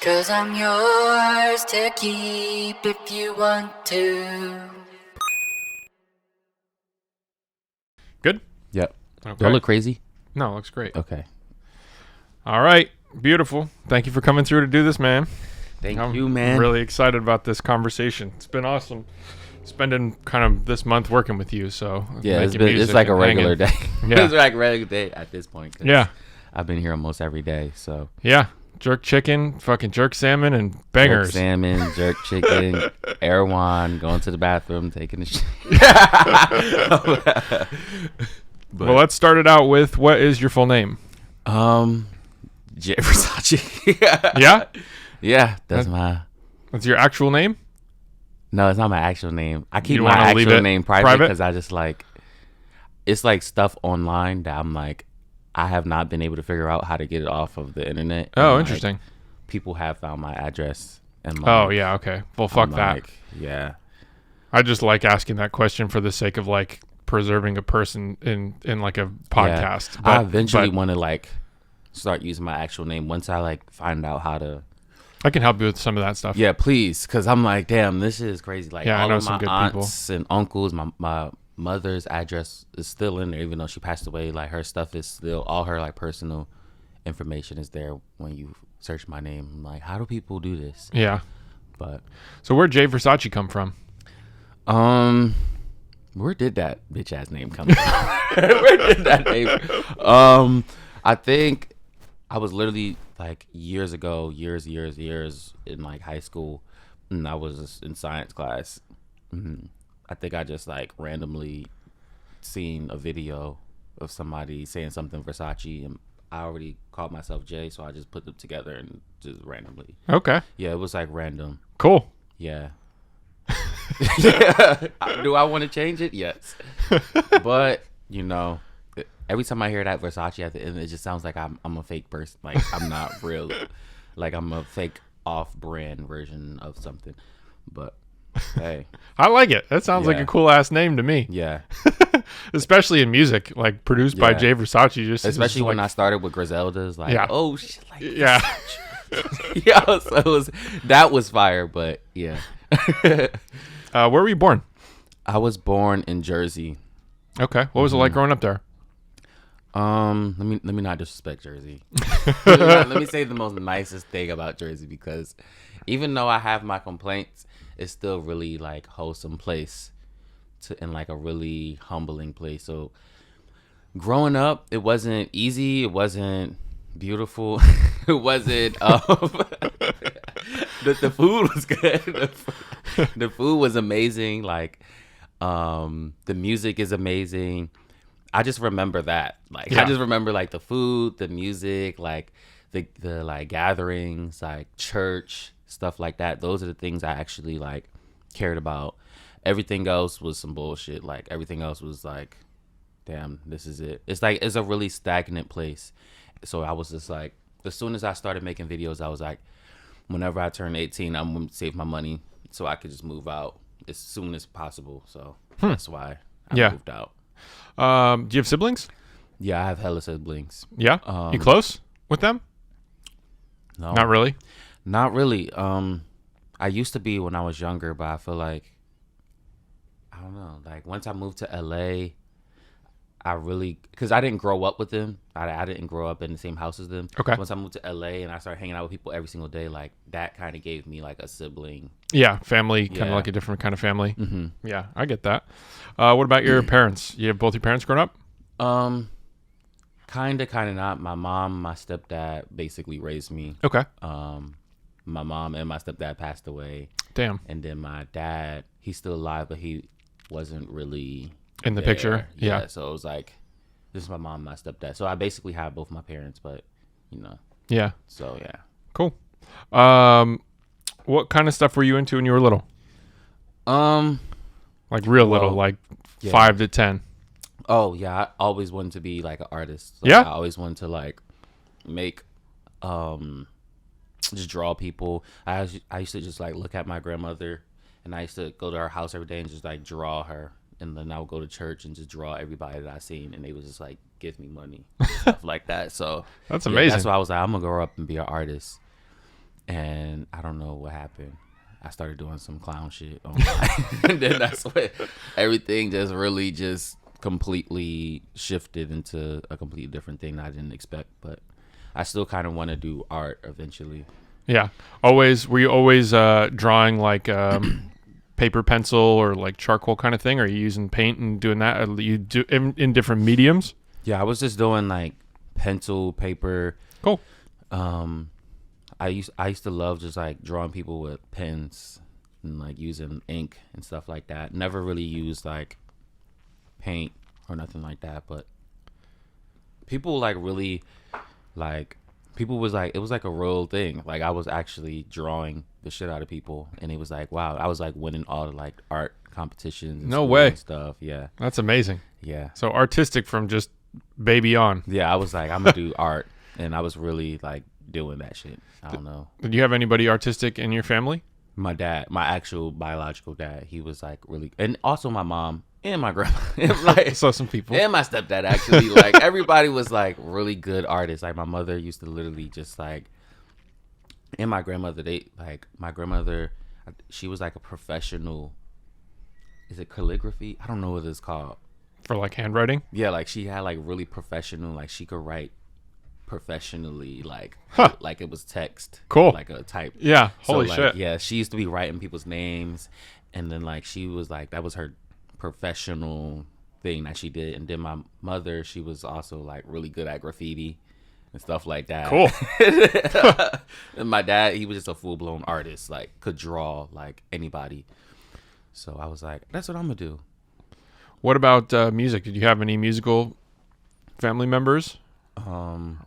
'Cause I'm yours to keep if you want to. Good? Yep. Okay. Do I look crazy? No, it looks great. Okay. All right. Beautiful. Thank you for coming through to do this, man. Thank I'm you, man. really excited about this conversation. It's been awesome spending kind of this month working with you. So Yeah, making it's music like a and regular hanging. day. Yeah. It's like a regular day at this point. 'Cause Yeah. I've been here almost every day. So Yeah. Jerk chicken, fucking jerk salmon, and bangers. jerk salmon, jerk chicken, Erewhon, going to the bathroom, taking a shit. Well, let's start it out with, what is your full name? Jay Versace. Yeah? Yeah, that's my. That's your actual name? No, it's not my actual name. I keep You my wanna leave actual it name private private? because I just like, it's like stuff online that I'm like, I have not been able to figure out how to get it off of the internet. Oh, And, like, interesting. people have found my address and Oh, yeah, okay. Well, fuck I'm that. like, yeah. I just like asking that question for the sake of like preserving a person in like a podcast. Yeah. But, I eventually but want to like start using my actual name once I like find out how to. I can help you with some of that stuff. Yeah, please, because I'm like, damn, this is crazy. Like, Yeah, I all know of some my good aunts and uncles, my mother's address is still in there, even though she passed away. Like, her stuff is still, all her like personal information is there when you search my name. I'm like, how do people do this? Yeah. But So where'd Jay Versace come from? where did that bitch ass name come from? Where did that name? I think I was literally like years ago, years in like high school, and I was in science class. I think I just like randomly seen a video of somebody saying something Versace, and I already called myself Jay, so I just put them together and just randomly. Okay. Yeah, it was like random. Cool. Yeah. Yeah. Do I want to change it? Yes. But, you know, every time I hear that Versace at the end, it just sounds like I'm a fake person. Like, I'm not real. Like, I'm a fake off-brand version of something. But, hey. I like it. That sounds like Yeah. a cool ass name to me. Yeah. Especially in music, like produced by Yeah. Jay Versace. Especially when I started with Griselda's. Like, Yeah. oh, shit. Like, Yeah. yeah. So that was fire. But, yeah. Where were you born? I was born in Jersey. Okay. What was it like growing up there? Let me not disrespect Jersey. Let me say the most nicest thing about Jersey, because even though I have my complaints, it's still really like wholesome place and like a really humbling place. So growing up, it wasn't easy, it wasn't beautiful, it wasn't the food was good. The food was amazing. Like the music is amazing. I just remember that. Like, Yeah. I just remember like the food, the music, like the like gatherings, like church, stuff like that. Those are the things I actually like cared about. Everything else was some bullshit. Like, everything else was like, damn, this is it. It's like, it's a really stagnant place. So I was just like, as soon as I started making videos, I was like, whenever I turn 18, I'm gonna save my money so I could just move out as soon as possible. So that's why I Yeah. moved out. Do you have siblings? Yeah, I have hella siblings. Yeah. You close with them? No, Not really. Not really. I used to be when I was younger, but I feel like, I don't know. Like, once I moved to LA, I really, because I didn't grow up with them. I didn't grow up in the same house as them. Okay. Once I moved to LA and I started hanging out with people every single day, like, that kind of gave me like a sibling. Yeah. Family, kind of Yeah. like a different kind of family. Mm-hmm. Yeah, I get that. What about your parents? You have both your parents grown up? Kind of not. My mom, my stepdad basically raised me. Okay. My mom and my stepdad passed away. Damn. And then my dad, he's still alive, but he wasn't really In the there. picture? Yeah. So it was like, this is my mom, my stepdad. So I basically have both my parents, but, you know. Yeah. So, yeah. Cool. What kind of stuff were you into when you were little? Like real little, like yeah. 5 to 10. Oh, yeah. I always wanted to be like an artist. Yeah? I always wanted to like make, just draw people. I used to just like look at my grandmother, and I used to go to her house every day and just like draw her. And then I would go to church and just draw everybody that I seen, and they would just like give me money, stuff like that. So That's yeah, amazing. that's why I was like, I'm gonna grow up and be an artist. and I don't know what happened. I started doing some clown shit online. And then that's when everything just really just completely shifted into a completely different thing that I didn't expect. But I still kind of want to do art eventually. Yeah. Were you always drawing like paper, pencil, or like charcoal kind of thing? Or are you using paint and doing that? Or you do in different mediums? Yeah, I was just doing like pencil, paper. Cool. I used to love just like drawing people with pens and like using ink and stuff like that. Never really used like paint or nothing like that, but people like really like people was like it was like a real thing. Like I was actually drawing the shit out of people, and it was like wow, I was like winning all the like art competitions. In No school way. and stuff. Yeah, That's amazing. yeah, So artistic from just baby on. yeah. I was like I'm gonna do art, and I was really like doing that shit. I don't know. Did you have anybody artistic in your family? My dad, my actual biological dad, he was like really, and also my mom and my grandma, and like, So some people. and my stepdad actually, like everybody was like really good artists. Like my mother used to literally just like, and my grandmother, my grandmother, she was like a professional. Is it calligraphy? I don't know what it's called. For like handwriting? Yeah, like she had like really professional, like she could write professionally, like Huh. like it was text, Cool. like a type. Yeah. So, Holy like, shit. Yeah, she used to be writing people's names, and then like she was like that was her professional thing that she did. And then my mother, she was also like really good at graffiti and stuff like that. Cool. And my dad, he was just a full blown artist, like could draw like anybody. So I was like, that's what I'm gonna do. What about music? Did you have any musical family members?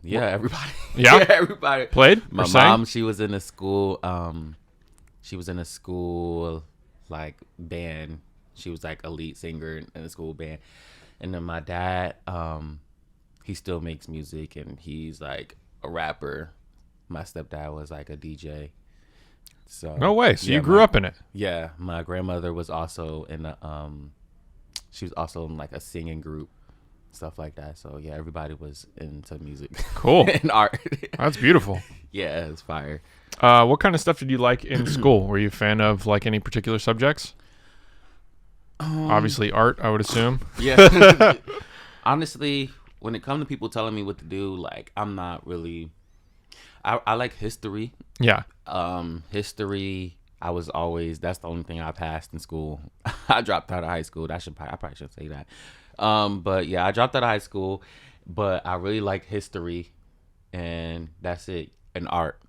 Yeah, everybody. Yeah? Everybody Played? My Or sang? mom, she was in a school. She was in a school like band. She was like a lead singer in a school band. And then my dad, he still makes music, and he's like a rapper. My stepdad was like a DJ. So No way. So yeah, you grew up in it. Yeah, my grandmother was also in a she was also in like a singing group, stuff like that. So yeah, everybody was into music. Cool. And art. That's beautiful. Yeah, it's fire. What kind of stuff did you like in school? Were you a fan of like any particular subjects? Obviously art, I would assume. Yeah. Honestly, when it comes to people telling me what to do, like I'm not really. I like history. Yeah. History. That's the only thing I passed in school. I dropped out of high school. I probably should say that. But yeah, I dropped out of high school, but I really like history, and that's it. And art.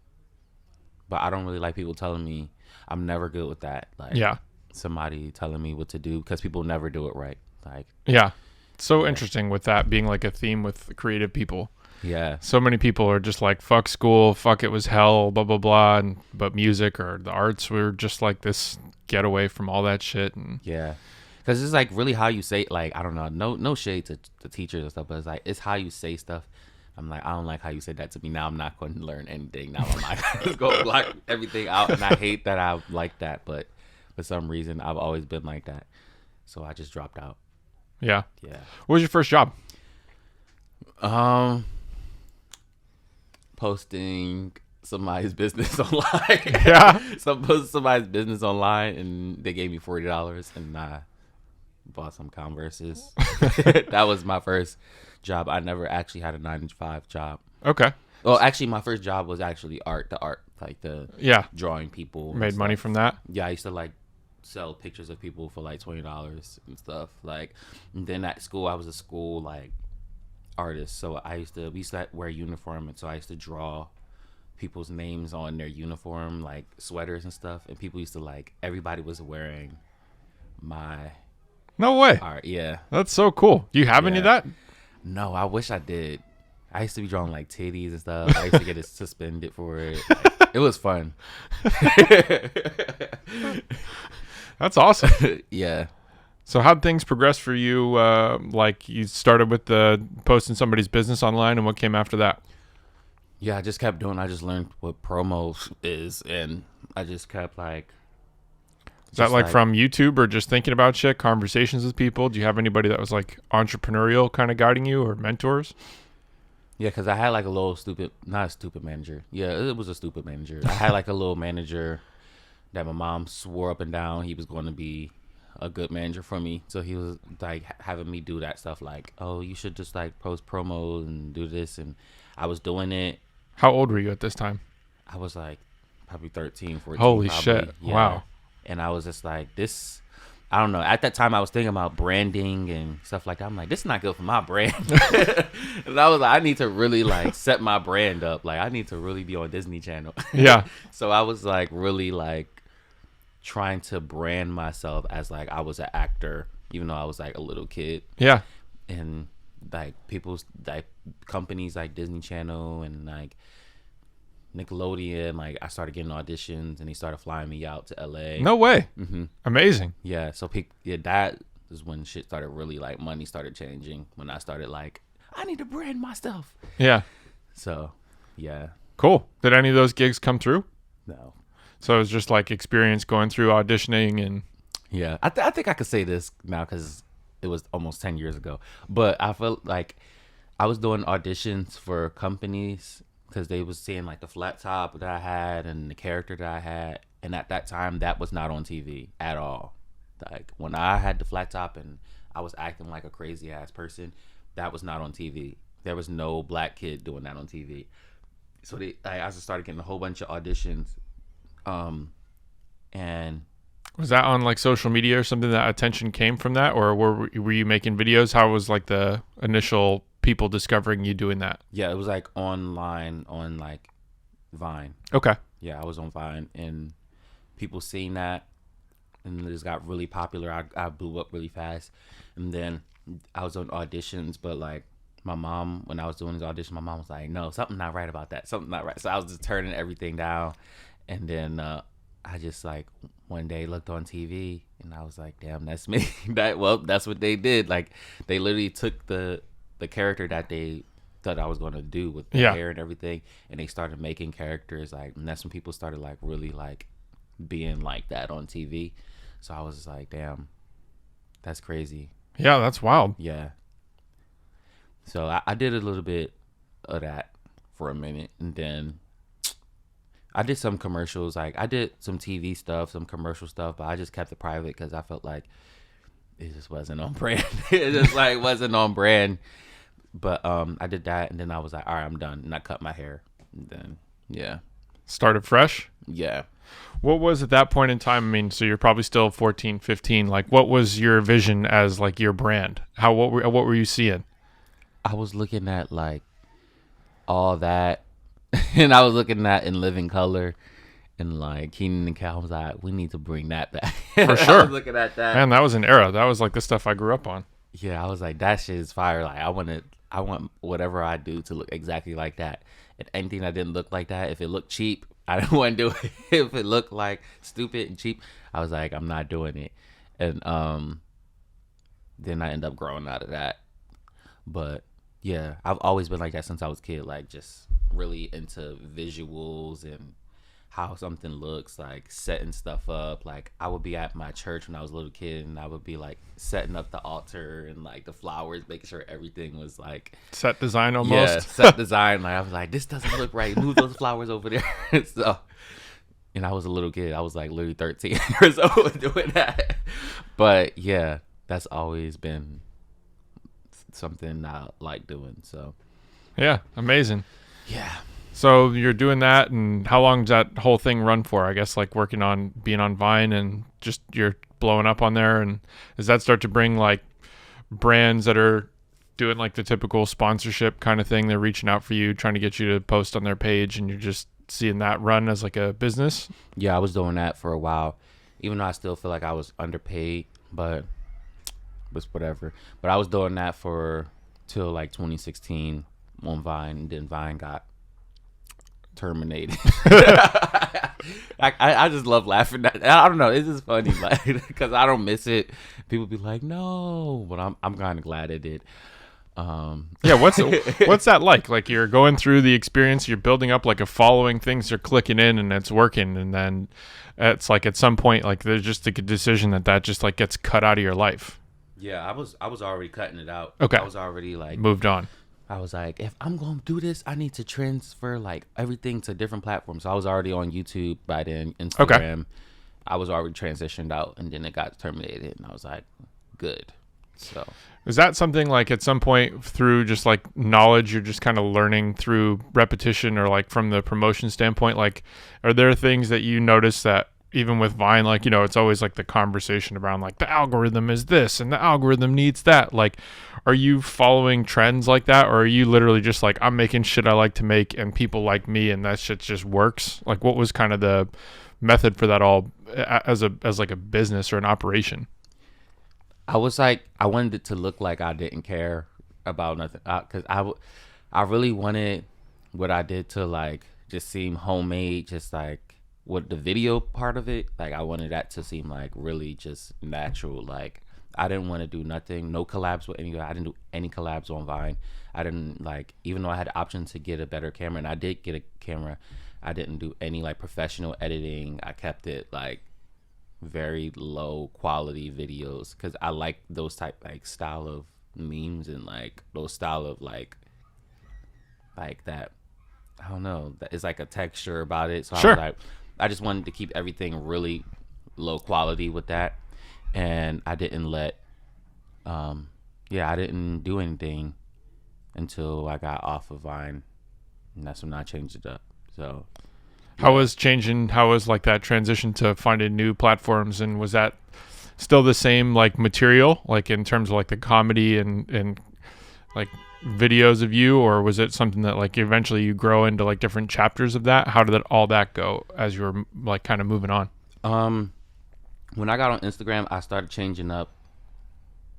But I don't really like people telling me. I'm never good with that. Like Yeah. somebody telling me what to do, because people never do it right. Like Yeah. So Yeah. interesting with that being like a theme with creative people. yeah, So many people are just like, fuck school, fuck it was hell, blah, blah, blah. But music or the arts, we were just like this getaway from all that shit. And yeah. Because it's like really how you say, like, I don't know, no shade to the teachers and stuff, but it's like it's how you say stuff. I'm like, I don't like how you said that to me. Now I'm not going to learn anything. Now I'm like, just go block everything out. And I hate that I like that, but for some reason I've always been like that. So I just dropped out. yeah. Yeah. What was your first job? Posting somebody's business online. Yeah. Posted somebody's business online, and they gave me $40, and I bought some Converses. That was my first job. I never actually had a 9-to-5 job. Okay. Well, actually, my first job was actually the art, like the Yeah. drawing people. and Made money stuff. from that. Yeah, I used to like sell pictures of people for like $20 and stuff. Like, and then at school, I was a school like artist, so we used to wear uniform, and so I used to draw people's names on their uniform, like sweaters and stuff. And people used to like, everybody was wearing my No way. art. Yeah. That's so cool. Do you have any of Yeah. that? No, I wish I did. I used to be drawing like titties and stuff. I used to get it suspended for it. Like, it was fun. That's awesome. Yeah. So how'd things progress for you? Like you started with the posting somebody's business online, and what came after that? Yeah, I just kept doing. I just learned what promo is, and I just kept like. Is that just, like from YouTube or just thinking about shit, conversations with people? Do you have anybody that was like entrepreneurial kind of guiding you or mentors? Yeah, because I had like a little not a stupid manager. Yeah, it was a stupid manager. I had like a little manager that my mom swore up and down he was going to be a good manager for me. So he was like having me do that stuff like, oh, you should just like post promos and do this. And I was doing it. How old were you at this time? I was like probably 13, 14. Holy probably. shit. Yeah. Wow. And I was just like, this, I don't know. At that time, I was thinking about branding and stuff like that. I'm like, this is not good for my brand. And I was like, I need to really like set my brand up. Like, I need to really be on Disney Channel. Yeah. So I was like, really like trying to brand myself as like I was an actor, even though I was like a little kid. Yeah. And like people's like companies like Disney Channel and like Nickelodeon, like I started getting auditions and they started flying me out to LA. No way. Mm-hmm. Amazing. Yeah, so that is when shit started really like money started changing, when I started like I need to brand myself. Yeah. So yeah. Cool. Did any of those gigs come through? No. So it was just like experience going through auditioning and Yeah, I think I could say this now because it was almost 10 years ago, but I felt like I was doing auditions for companies because they was seeing like the flat top that I had and the character that I had, and at that time that was not on TV at all. Like when I had the flat top and I was acting like a crazy ass person, that was not on TV. There was no black kid doing that on TV. So I just started getting a whole bunch of auditions, and was that on like social media or something that attention came from that, or were you making videos? How was like the initial people discovering you doing that? yeah, it was like online on like Vine. Okay. Yeah, I was on Vine and people seen that and it just got really popular. I blew up really fast. And then I was on auditions, but like my mom, when I was doing this audition, my mom was like, no, something not right about that. Something not right. So I was just turning everything down. And then I just like one day looked on TV and I was like, damn, that's me. That's what they did. Like they literally took the character that they thought I was going to do with the hair and everything, and they started making characters like, and that's when people started like really like being like that on TV. So I was just like, damn, that's crazy. Yeah, that's wild. Yeah. So I did a little bit of that for a minute, and then I did some commercials. Like I did some TV stuff, some commercial stuff, but I just kept it private because I felt like it just wasn't on brand. It just like wasn't on brand. But I did that, and then I was like, all right, I'm done. And I cut my hair. And then, yeah. Started fresh? Yeah. What was at that point in time? I mean, so you're probably still 14, 15. Like, what was your vision as like your brand? What were you seeing? I was looking at like all that, and I was looking at In Living Color, and like Keenan and Kel. I was like, we need to bring that back. For sure. I was looking at that. Man, that was an era. That was like the stuff I grew up on. Yeah, I was like, that shit is fire. Like, I want whatever I do to look exactly like that. And anything that didn't look like that, if it looked cheap, I didn't want to do it. If it looked like stupid and cheap, I was like, I'm not doing it. And then I end up growing out of that. But yeah, I've always been like that since I was a kid. Like, just really into visuals and how something looks, like setting stuff up. Like I would be at my church when I was a little kid, and I would be like setting up the altar and like the flowers, making sure everything was like set design almost. Yeah, set design. Like I was like, this doesn't look right. Move those flowers over there. So, and I was a little kid. I was like literally 13 years old doing that. But yeah, that's always been something I like doing. So yeah, amazing. Yeah. So you're doing that, and how long does that whole thing run for? I guess like working on being on Vine and just you're blowing up on there. And does that start to bring like brands that are doing like the typical sponsorship kind of thing? They're reaching out for you, trying to get you to post on their page, and you're just seeing that run as like a business? Yeah, I was doing that for a while, even though I still feel like I was underpaid, but it was whatever. But I was doing that till like 2016 on Vine, and then Vine got terminated. I just love laughing at, I don't know, it's just funny, like, because I don't miss it. People be like, no, but I'm kind of glad it did. Yeah, what's that like you're going through the experience, you're building up like a following, things are clicking in and it's working, and then it's like at some point like there's just like a decision that just like gets cut out of your life? Yeah, I was already cutting it out. Okay. I was already like moved on. I was like, if I'm going to do this, I need to transfer like everything to different platforms. So I was already on YouTube by then, Instagram. I was already transitioned out, and then it got terminated, and I was like, good. So Is that something like at some point through just like knowledge, you're just kind of learning through repetition, or like from the promotion standpoint? Like, are there things that you notice that even with Vine, like, it's always like the conversation around like the algorithm is this and the algorithm needs that. Like, are you following trends like that, or are you literally just like, I'm making shit I like to make and people like me and that shit just works? Like, what was kind of the method for that all as like a business or an operation? I was like, I wanted it to look like I didn't care about nothing, because I really wanted what I did to like just seem homemade, just like with the video part of it. Like I wanted that to seem like really just natural. Like I didn't want to do nothing, no collabs with anybody. I didn't do any collabs on Vine. I didn't like, even though I had the option to get a better camera, and I did get a camera, I didn't do any like professional editing. I kept it like very low quality videos because I like those type like style of memes and like those style of like that. I don't know. That is like a texture about it. So Sure. I just wanted to keep everything really low quality with that, and I didn't let I didn't do anything until I got off of Vine, and that's when I changed it up. So How was like that transition to finding new platforms, and was that still the same like material, like in terms of like the comedy and like videos of you, or was it something that like eventually you grow into like different chapters of that? How did all that go as you were like kind of moving on? When I got on Instagram, I started changing up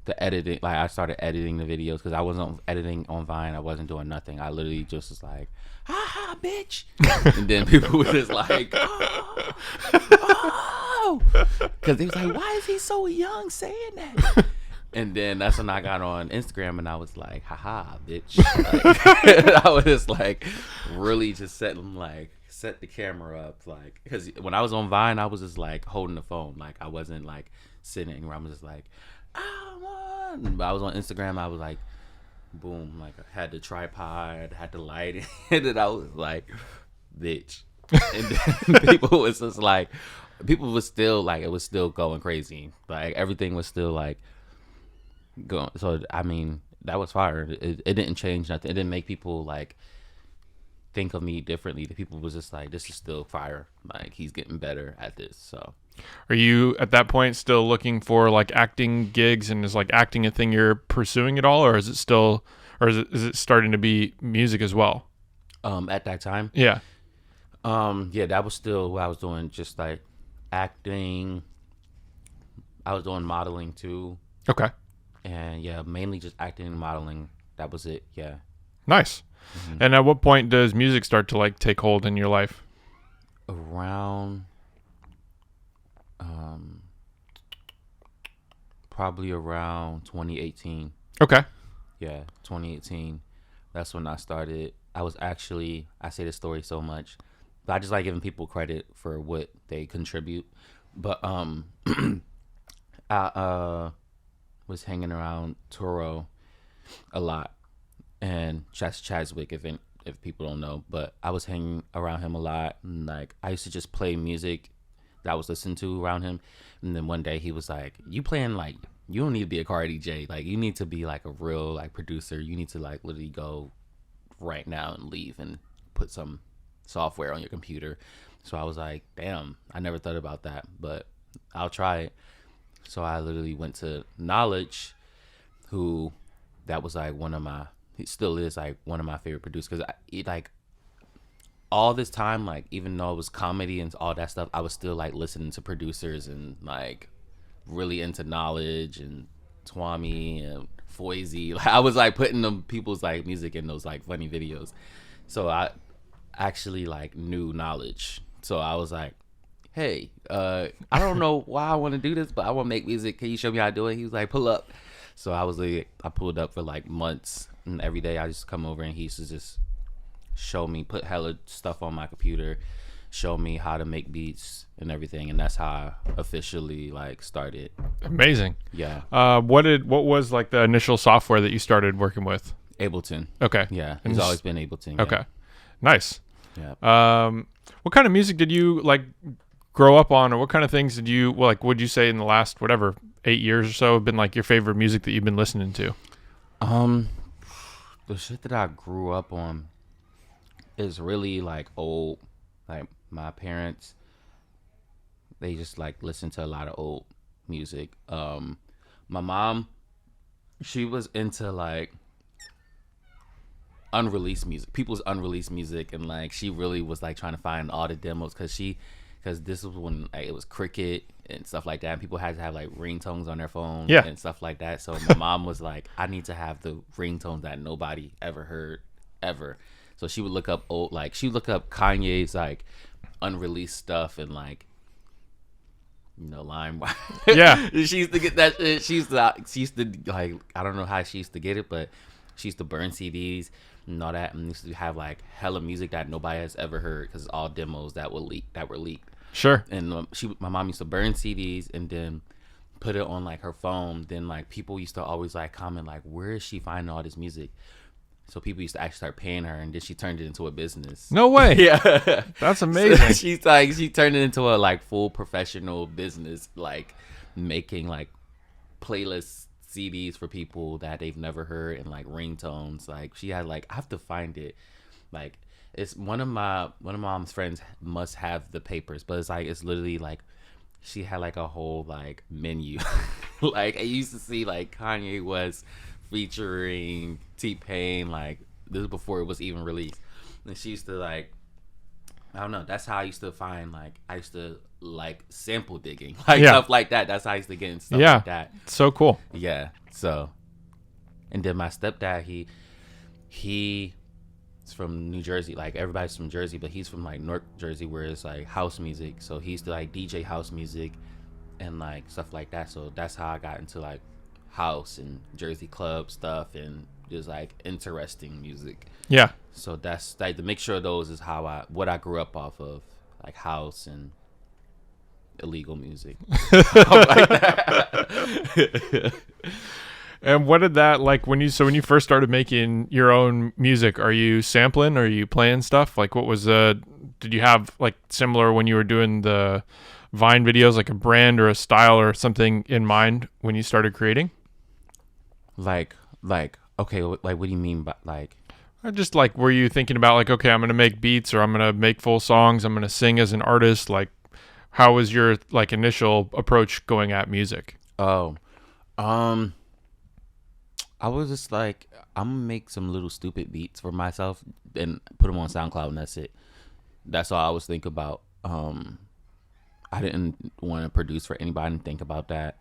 the editing. Like I started editing the videos because I wasn't editing on Vine. I wasn't doing nothing. I literally just was like, "Ha ha, bitch," and then people were just like, "Oh," because they was like, "Why is he so young saying that?" And then that's when I got on Instagram, and I was like, "Haha, bitch!" Like, I was just like, really just set the camera up, like, because when I was on Vine, I was just like holding the phone, like I wasn't like sitting anywhere. I was just like, but I was on Instagram. I was like, boom, like I had the tripod, had the light, and I was like, bitch. And then people was just like, people was still like, it was still going crazy. Like everything was still like going. So I mean, that was fire. It didn't change nothing. It didn't make people like think of me differently. The people was just like, this is still fire. Like he's getting better at this. So. Are you at that point still looking for like acting gigs, and is like acting a thing you're pursuing at all, or is it still, or is it starting to be music as well? At that time, Yeah. yeah, that was still what I was doing, just like acting. I was doing modeling too, Okay. and yeah, mainly just acting and modeling. That was it. Yeah. Nice. And at what point does music start to like take hold in your life? Around probably around 2018. Okay. Yeah, 2018. That's when I started. I say this story so much, but I just like giving people credit for what they contribute. But I was hanging around Toro a lot, and Chaswick, if people don't know, but I was hanging around him a lot, and like I used to just play music that I was listening to around him. And then one day he was like, "You playing like, you don't need to be a Cardi DJ. Like you need to be like a real like producer. You need to like literally go right now and leave and put some software on your computer." So I was like, damn, I never thought about that, but I'll try it. So I literally went to Knowledge, that was like he still is like one of my favorite producers, because like all this time, like even though it was comedy and all that stuff, I was still like listening to producers and like really into Knowledge and Twami and Foisey. Like I was like putting them people's like music in those like funny videos. So I actually like knew Knowledge. So I was like, hey, I don't know why I want to do this, but I want to make music. Can you show me how to do it? He was like, pull up. So I pulled up for like months, and every day I just come over and he used to just show me, put hella stuff on my computer, show me how to make beats and everything, and that's how I officially like started. Amazing. Yeah. What was like the initial software that you started working with? Ableton. Okay. Yeah, And he's just- always been Ableton. Yeah. Okay. Nice. Yeah. What kind of music did you like grow up on, or what kind of things did you like? Would you say in the last whatever 8 years or so have been like your favorite music that you've been listening to? The shit that I grew up on is really like old. Like my parents, they just like listen to a lot of old music. My mom, she was into like unreleased music, people's unreleased music, and like she really was like trying to find all the demos because this was when like, it was Cricket and stuff like that, and people had to have like ringtones on their phone and stuff like that. So my mom was like, I need to have the ringtones that nobody ever heard ever. So she would look up she would look up Kanye's like unreleased stuff and like, you know, LimeWire. Yeah. She used to get that shit. She used to like, I don't know how she used to get it, but she used to burn CDs and all that, and used to have like hella music that nobody has ever heard because it's all demos that were leaked. Sure. And my mom used to burn CDs and then put it on like her phone. Then like people used to always like comment like, where is she finding all this music? So people used to actually start paying her, and then she turned it into a business. No way. Yeah, That's amazing. So she turned it into a like full professional business, like making like playlist CDs for people that they've never heard and like ringtones. Like she had like, I have to find it. Like it's one of my mom's friends must have the papers, but it's literally like she had like a whole like menu. Like I used to see like Kanye West featuring T-Pain, like this is before it was even released, and she used to like, I don't know, that's how I used to find like, I used to like sample digging, like stuff like that. That's how I used to get in stuff like that. So cool. Yeah. So, and then my stepdad, he's from New Jersey. Like everybody's from Jersey, but he's from like North Jersey, where it's like house music. So he used to like DJ house music and like stuff like that. So that's how I got into like house and Jersey club stuff and just like interesting music. Yeah. So that's like the mixture of those is what I grew up off of, like house and illegal music. Like that. And what did that like when you first started making your own music? Are you sampling? Are you playing stuff? Like what was did you have like similar when you were doing the Vine videos, like a brand or a style or something in mind when you started creating? Like okay, like what do you mean by like? Just like, were you thinking about like, okay, I'm gonna make beats or I'm gonna make full songs, I'm gonna sing as an artist? Like, how was your like initial approach going at music? Oh, I was just like, I'm gonna make some little stupid beats for myself and put them on SoundCloud, and that's it. That's all I was thinking about. I didn't want to produce for anybody. I didn't think about that.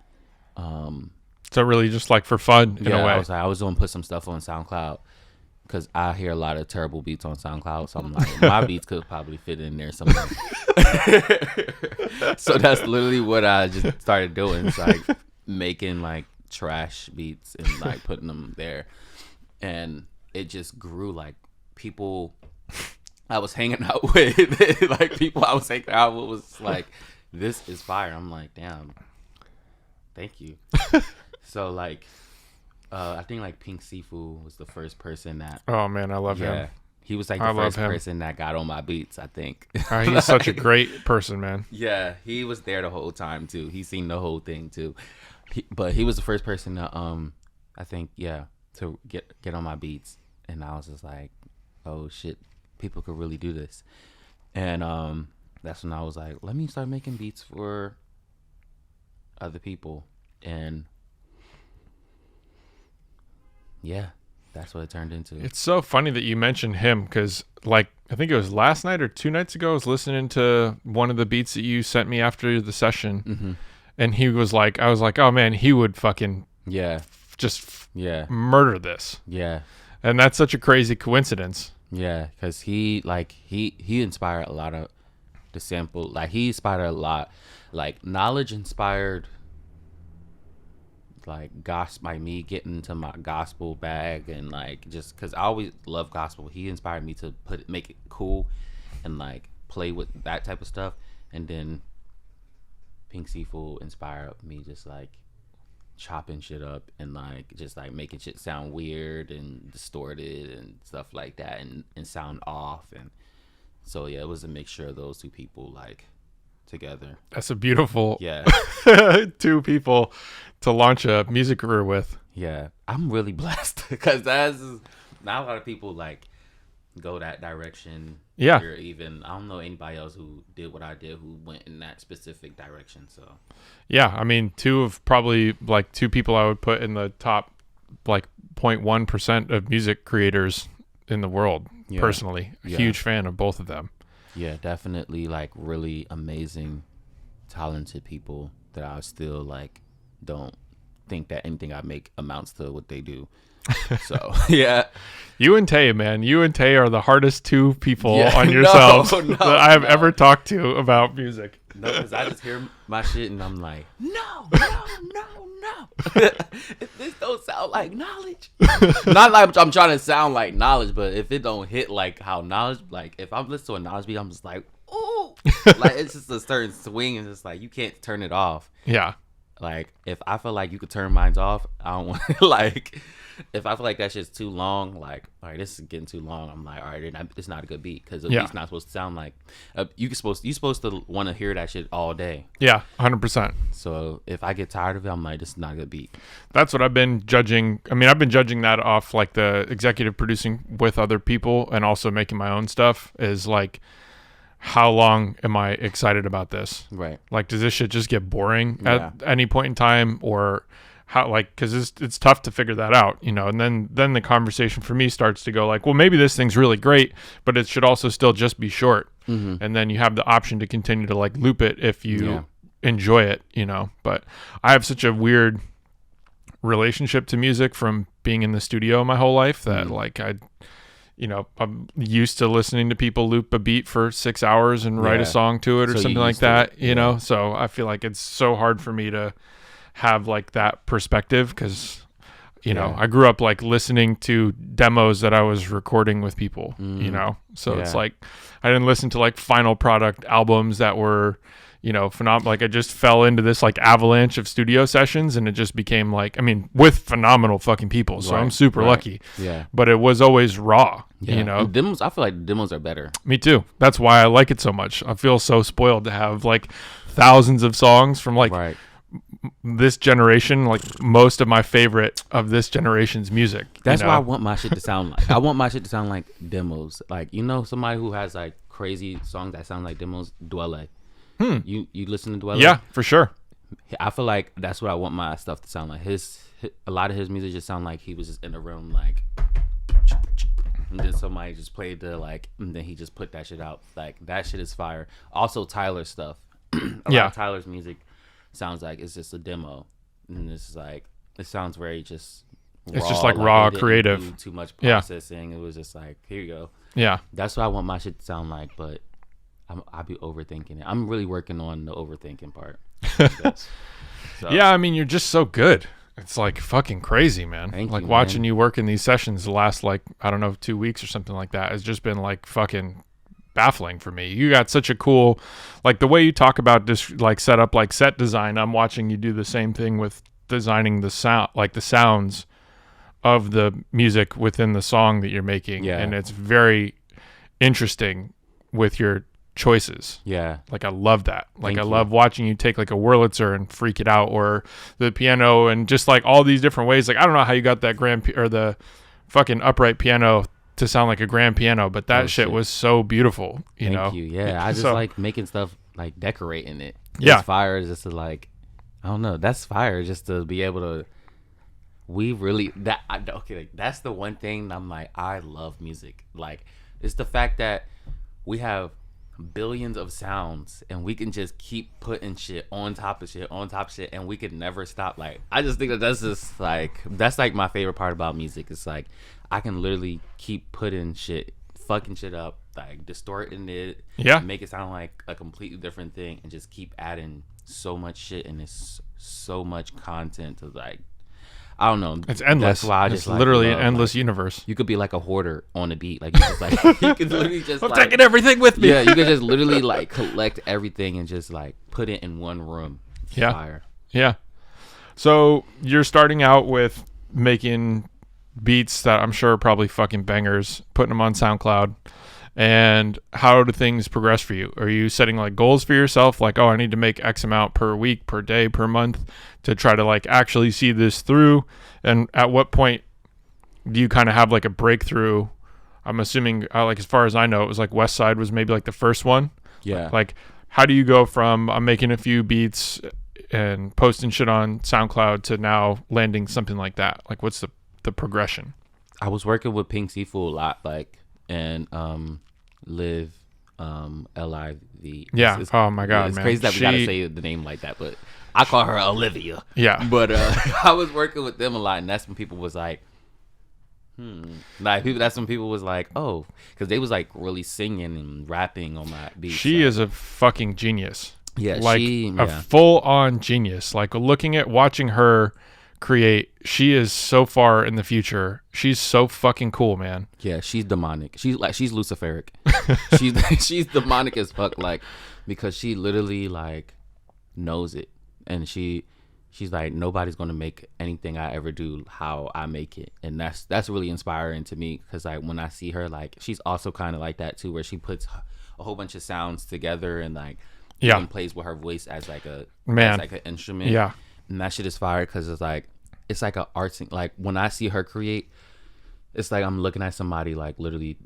So really just like for fun in a way. I was gonna put some stuff on SoundCloud because I hear a lot of terrible beats on SoundCloud. So I'm like, my beats could probably fit in there somewhere. So that's literally what I just started doing. It's like making like trash beats and like putting them there, and it just grew. Like people I was hanging out with, like people I was hanging out with was like, this is fire. I'm like, damn, thank you. So like, I think like Pink Seafood was the first person that. Oh man, I love him. He was like the first person that got on my beats, I think. He's such a great person, man. Yeah, he was there the whole time too. He seen the whole thing too. But he was the first person to I think to get on my beats, and I was just like, oh shit, people could really do this. And that's when I was like, let me start making beats for other people. And yeah, that's what it turned into. It's so funny that you mentioned him because, like, I think it was last night or 2 nights ago, I was listening to one of the beats that you sent me after the session, and he was like, I was like, oh man, he would fucking just murder this. Yeah, and that's such a crazy coincidence. Yeah, because he inspired a lot of the sample. Like he inspired a lot. Like Knowledge inspired like gospel, by me getting into my gospel bag, and like just because I always love gospel, he inspired me to make it cool and like play with that type of stuff. And then Pink Seafood inspired me just like chopping shit up and like just like making shit sound weird and distorted and stuff like that and sound off. And so yeah, it was a mixture of those two people like together. That's a beautiful Yeah. two people to launch a music career with. Yeah, I'm really blessed because that's not a lot of people like go that direction. Yeah. Or even I don't know anybody else who did what I did who went in that specific direction. So Yeah, I mean, two people I would put in the top like 0.1% of music creators in the world. Yeah. Personally, a huge fan of both of them. yeah, definitely like really amazing, talented people that I still like don't think that anything I make amounts to what they do. So yeah, You and Tay, man, you and Tay are the hardest two people Yeah, on yourselves no, that I have ever talked to about music. no, because I just hear my shit and I'm like, no. If this don't sound like knowledge, not like I'm trying to sound like knowledge, but if it don't hit like how knowledge, like if I'm listening to a knowledge beat, I'm just like, ooh, like it's just a certain swing and it's like you can't turn it off. Yeah. Like if I feel like you could turn mine off, I don't want like if I feel like that shit's too long, like all right, this is getting too long. I'm like, all right, it's not a good beat because the beat's not supposed to sound like you're supposed to want to hear that shit all day. Yeah, 100%. So if I get tired of it, I'm like, this is not a good beat. That's what I've been judging. I mean, I've been judging that off like the executive producing with other people and also making my own stuff is like, how long am I excited about this? Right. Like, does this shit just get boring at any point in time, or how? Like, because it's tough to figure that out, you know. And then the conversation for me starts to go like, well, maybe this thing's really great, but it should also still just be short. Mm-hmm. And then you have the option to continue to like loop it if you enjoy it, you know. But I have such a weird relationship to music from being in the studio my whole life that like I'm used to listening to people loop a beat for 6 hours and write a song to it or something like that, you know? So I feel like it's so hard for me to have like that perspective because, you know, I grew up like listening to demos that I was recording with people, you know? So it's like, I didn't listen to like final product albums that were, you know, phenomenal. Like I just fell into this like avalanche of studio sessions and it just became like, I mean, with phenomenal fucking people. So I'm super lucky. Yeah. But it was always raw, you know? The demos, I feel like the demos are better. Me too. That's why I like it so much. I feel so spoiled to have like thousands of songs from like this generation, like most of my favorite of this generation's music. That's why I want my shit to sound like. I want my shit to sound like demos. Like, you know, somebody who has like crazy songs that sound like demos, Dwelle. You listen to Dwelle? Yeah, for sure. I feel like that's what I want my stuff to sound like. A lot of his music just sound like he was just in a room like, and then somebody just played the like, and then he just put that shit out. Like that shit is fire. Also Tyler's stuff. A lot of Tyler's music sounds like it's just a demo, and it's like it sounds very just. It's just like raw, creative. Do too much processing. It was just like, here you go. Yeah, that's what I want my shit to sound like, but. I'll be overthinking it. I'm really working on the overthinking part. So. Yeah, I mean, you're just so good. It's like fucking crazy, man. Thank like you, watching man. you work in these sessions the last like, I don't know, 2 weeks or something like that has just been like fucking baffling for me. You got such a cool, like the way you talk about this, like set up, like set design. I'm watching you do the same thing with designing the sound, like the sounds of the music within the song that you're making. Yeah. And it's very interesting with your choices. Yeah. Like I love that. Like Thank I you. love watching you take like a Wurlitzer and freak it out, or the piano, and just like all these different ways. Like I don't know how you got that or the fucking upright piano to sound like a grand piano, but that shit was so beautiful, you know? Thank you. Yeah. I just like making stuff, like decorating it. Yeah. It's fire just to like, I don't know. That's fire just to be able to, like, that's the one thing I'm like, I love music. Like it's the fact that we have billions of sounds and we can just keep putting shit on top of shit on top of shit and we can never stop. Like I just think that's just like that's like my favorite part about music. It's like I can literally keep putting shit, fucking shit up, like distorting it, make it sound like a completely different thing, and just keep adding so much shit, and it's so much content to like, I don't know. It's endless. That's why it's literally an endless universe. You could be like a hoarder on a beat. Like you just like you could literally just I'm like, taking everything with me. Yeah, you could just literally like collect everything and just like put it in one room. It's fire. Yeah. So you're starting out with making beats that I'm sure are probably fucking bangers, putting them on SoundCloud. And how do things progress for you? Are you setting like goals for yourself? Like, oh, I need to make X amount per week, per day, per month to try to like actually see this through? And at what point do you kind of have like a breakthrough? I'm assuming like, as far as I know, it was like West Side was maybe like the first one. Yeah. Like, how do you go from I'm making a few beats and posting shit on SoundCloud to now landing something like that? Like, what's the progression? I was working with Pink Seafood a lot, like, and Liv, L-I-V. Yeah. It's, Oh my God, it's man. crazy that we gotta say the name like that, but I call her Olivia. Yeah. But I was working with them a lot, and that's when people was like, like people. That's when people was like, oh, because they was like really singing and rapping on my beat. She is a fucking genius. Yeah, like a yeah. full-on genius. Like watching her create, she is so far in the future. She's so fucking cool, man. Yeah, she's demonic. She's Luciferic. she's demonic as fuck. Like, because she literally like knows it, and she's like, nobody's gonna make anything I ever do how I make it, and that's really inspiring to me, because like when I see her, like, she's also kind of like that too, where she puts a whole bunch of sounds together and like even plays with her voice as like an instrument. Yeah, and that shit is fire, because it's like an art thing. Like when I see her create, it's like I'm looking at somebody like literally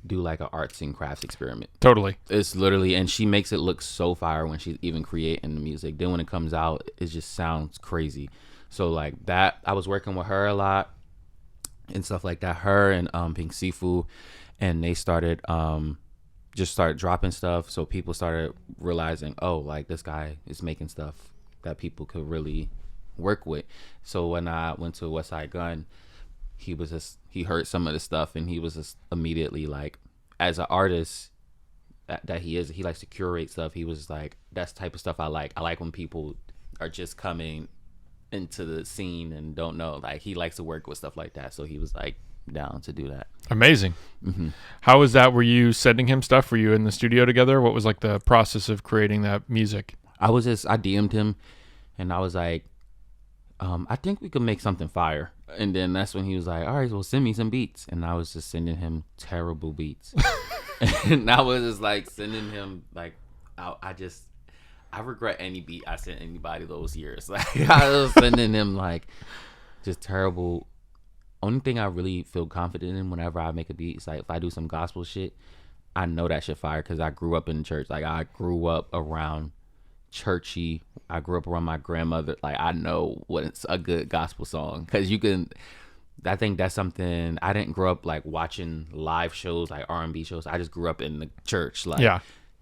do like an arts and crafts experiment. Totally. It's literally, and she makes it look so fire when she's even creating the music. Then when it comes out, it just sounds crazy. So like that, I was working with her a lot and stuff like that. Her and Pink Seafood, and they started just started dropping stuff. So people started realizing, oh, like this guy is making stuff that people could really work with. So when I went to West Side Gun, he heard some of the stuff, and he was just immediately like, as an artist that he is, he likes to curate stuff. He was like, that's the type of stuff I like. I like when people are just coming into the scene and don't know. Like, he likes to work with stuff like that. So he was like down to do that. Amazing. Mm-hmm. How was that? Were you sending him stuff? Were you in the studio together? What was like the process of creating that music? I DM'd him, and I was like, I think we could make something fire. And then that's when he was like, all right, well, send me some beats. And I was just sending him terrible beats. And I was just like sending him like, I regret any beat I sent anybody those years. Like, I was sending him like just terrible. Only thing I really feel confident in whenever I make a beat is like, if I do some gospel shit, I know that shit fire, because I grew up in church. Like, I grew up around churchy. I grew up around my grandmother. Like, I know what's a good gospel song, because I think that's something. I didn't grow up like watching live shows, like R&B shows. I just grew up in the church. Like, yeah.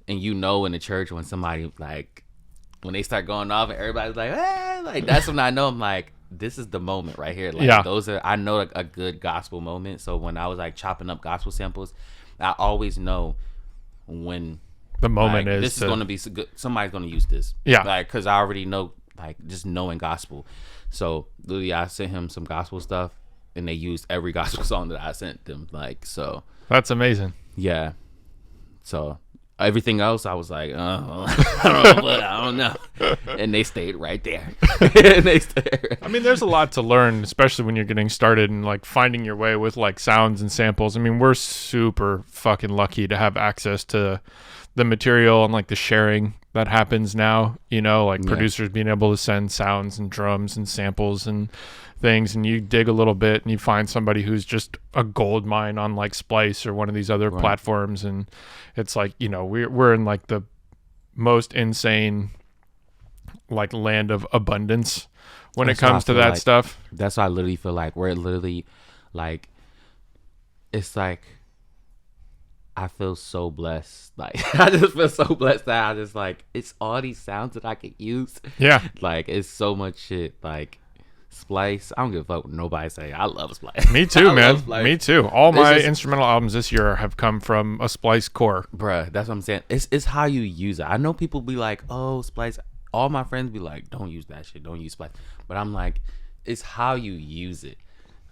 And in the church, when somebody like, when they start going off and everybody's like, hey, like, that's when I know I'm like, this is the moment right here. Like, I know like a good gospel moment. So when I was like chopping up gospel samples, I always know when the moment like, is this is going to be so good. Somebody's going to use this. Yeah. Like, because I already know, like, just knowing gospel. So literally, I sent him some gospel stuff, and they used every gospel song that I sent them. Like, so that's amazing. Yeah. So everything else, I was like, I don't know. And they stayed right there. I mean, there's a lot to learn, especially when you're getting started and like finding your way with like sounds and samples. I mean, we're super fucking lucky to have access to the material and like the sharing that happens now, you know, like producers being able to send sounds and drums and samples and things, and you dig a little bit and you find somebody who's just a gold mine on like Splice or one of these other platforms, and it's like, you know, we're in like the most insane like land of abundance when it comes to that stuff. That's why I literally feel like we're literally like, it's like, I feel so blessed. Like, I just feel so blessed that I just like, it's all these sounds that I could use. Yeah. Like, it's so much shit. Like, Splice, I don't give a fuck what nobody say. I love Splice. Me too, man. Me too. All my instrumental albums this year have come from a Splice core. Bruh, that's what I'm saying. It's how you use it. I know people be like, oh, Splice. All my friends be like, don't use that shit. Don't use Splice. But I'm like, it's how you use it.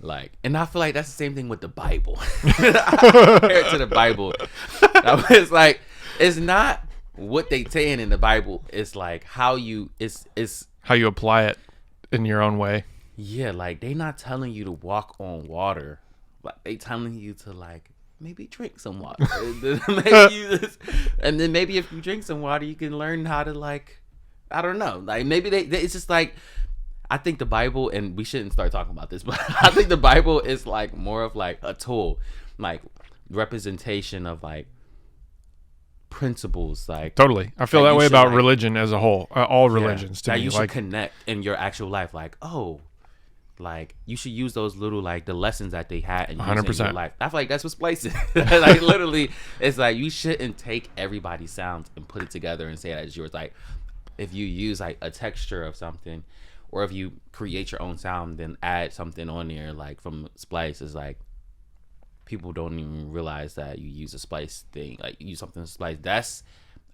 Like, and I feel like that's the same thing with the Bible. I compare it to the Bible. It's like, it's not what they saying in the Bible is like how you it's How you apply it in your own way. yeah, like they not telling you to walk on water, like they telling you to like maybe drink some water. And then maybe if you drink some water, you can learn how to like, I don't know, like maybe it's just like, I think the Bible, and we shouldn't start talking about this, but I think the Bible is like more of like a tool, like representation of like principles, like Totally. I feel that way about religion as a whole. All religions to that me. you should Like, connect in your actual life. Like, oh, like you should use those little like the lessons that they had in 100%. your life. I feel like that's what's placing. Like literally, it's like you shouldn't take everybody's sounds and put it together and say that it's yours. Like if you use like a texture of something, or if you create your own sound, then add something on there like from Splice. Is like people don't even realize that you use a Splice thing. Like you use something to Splice. That's,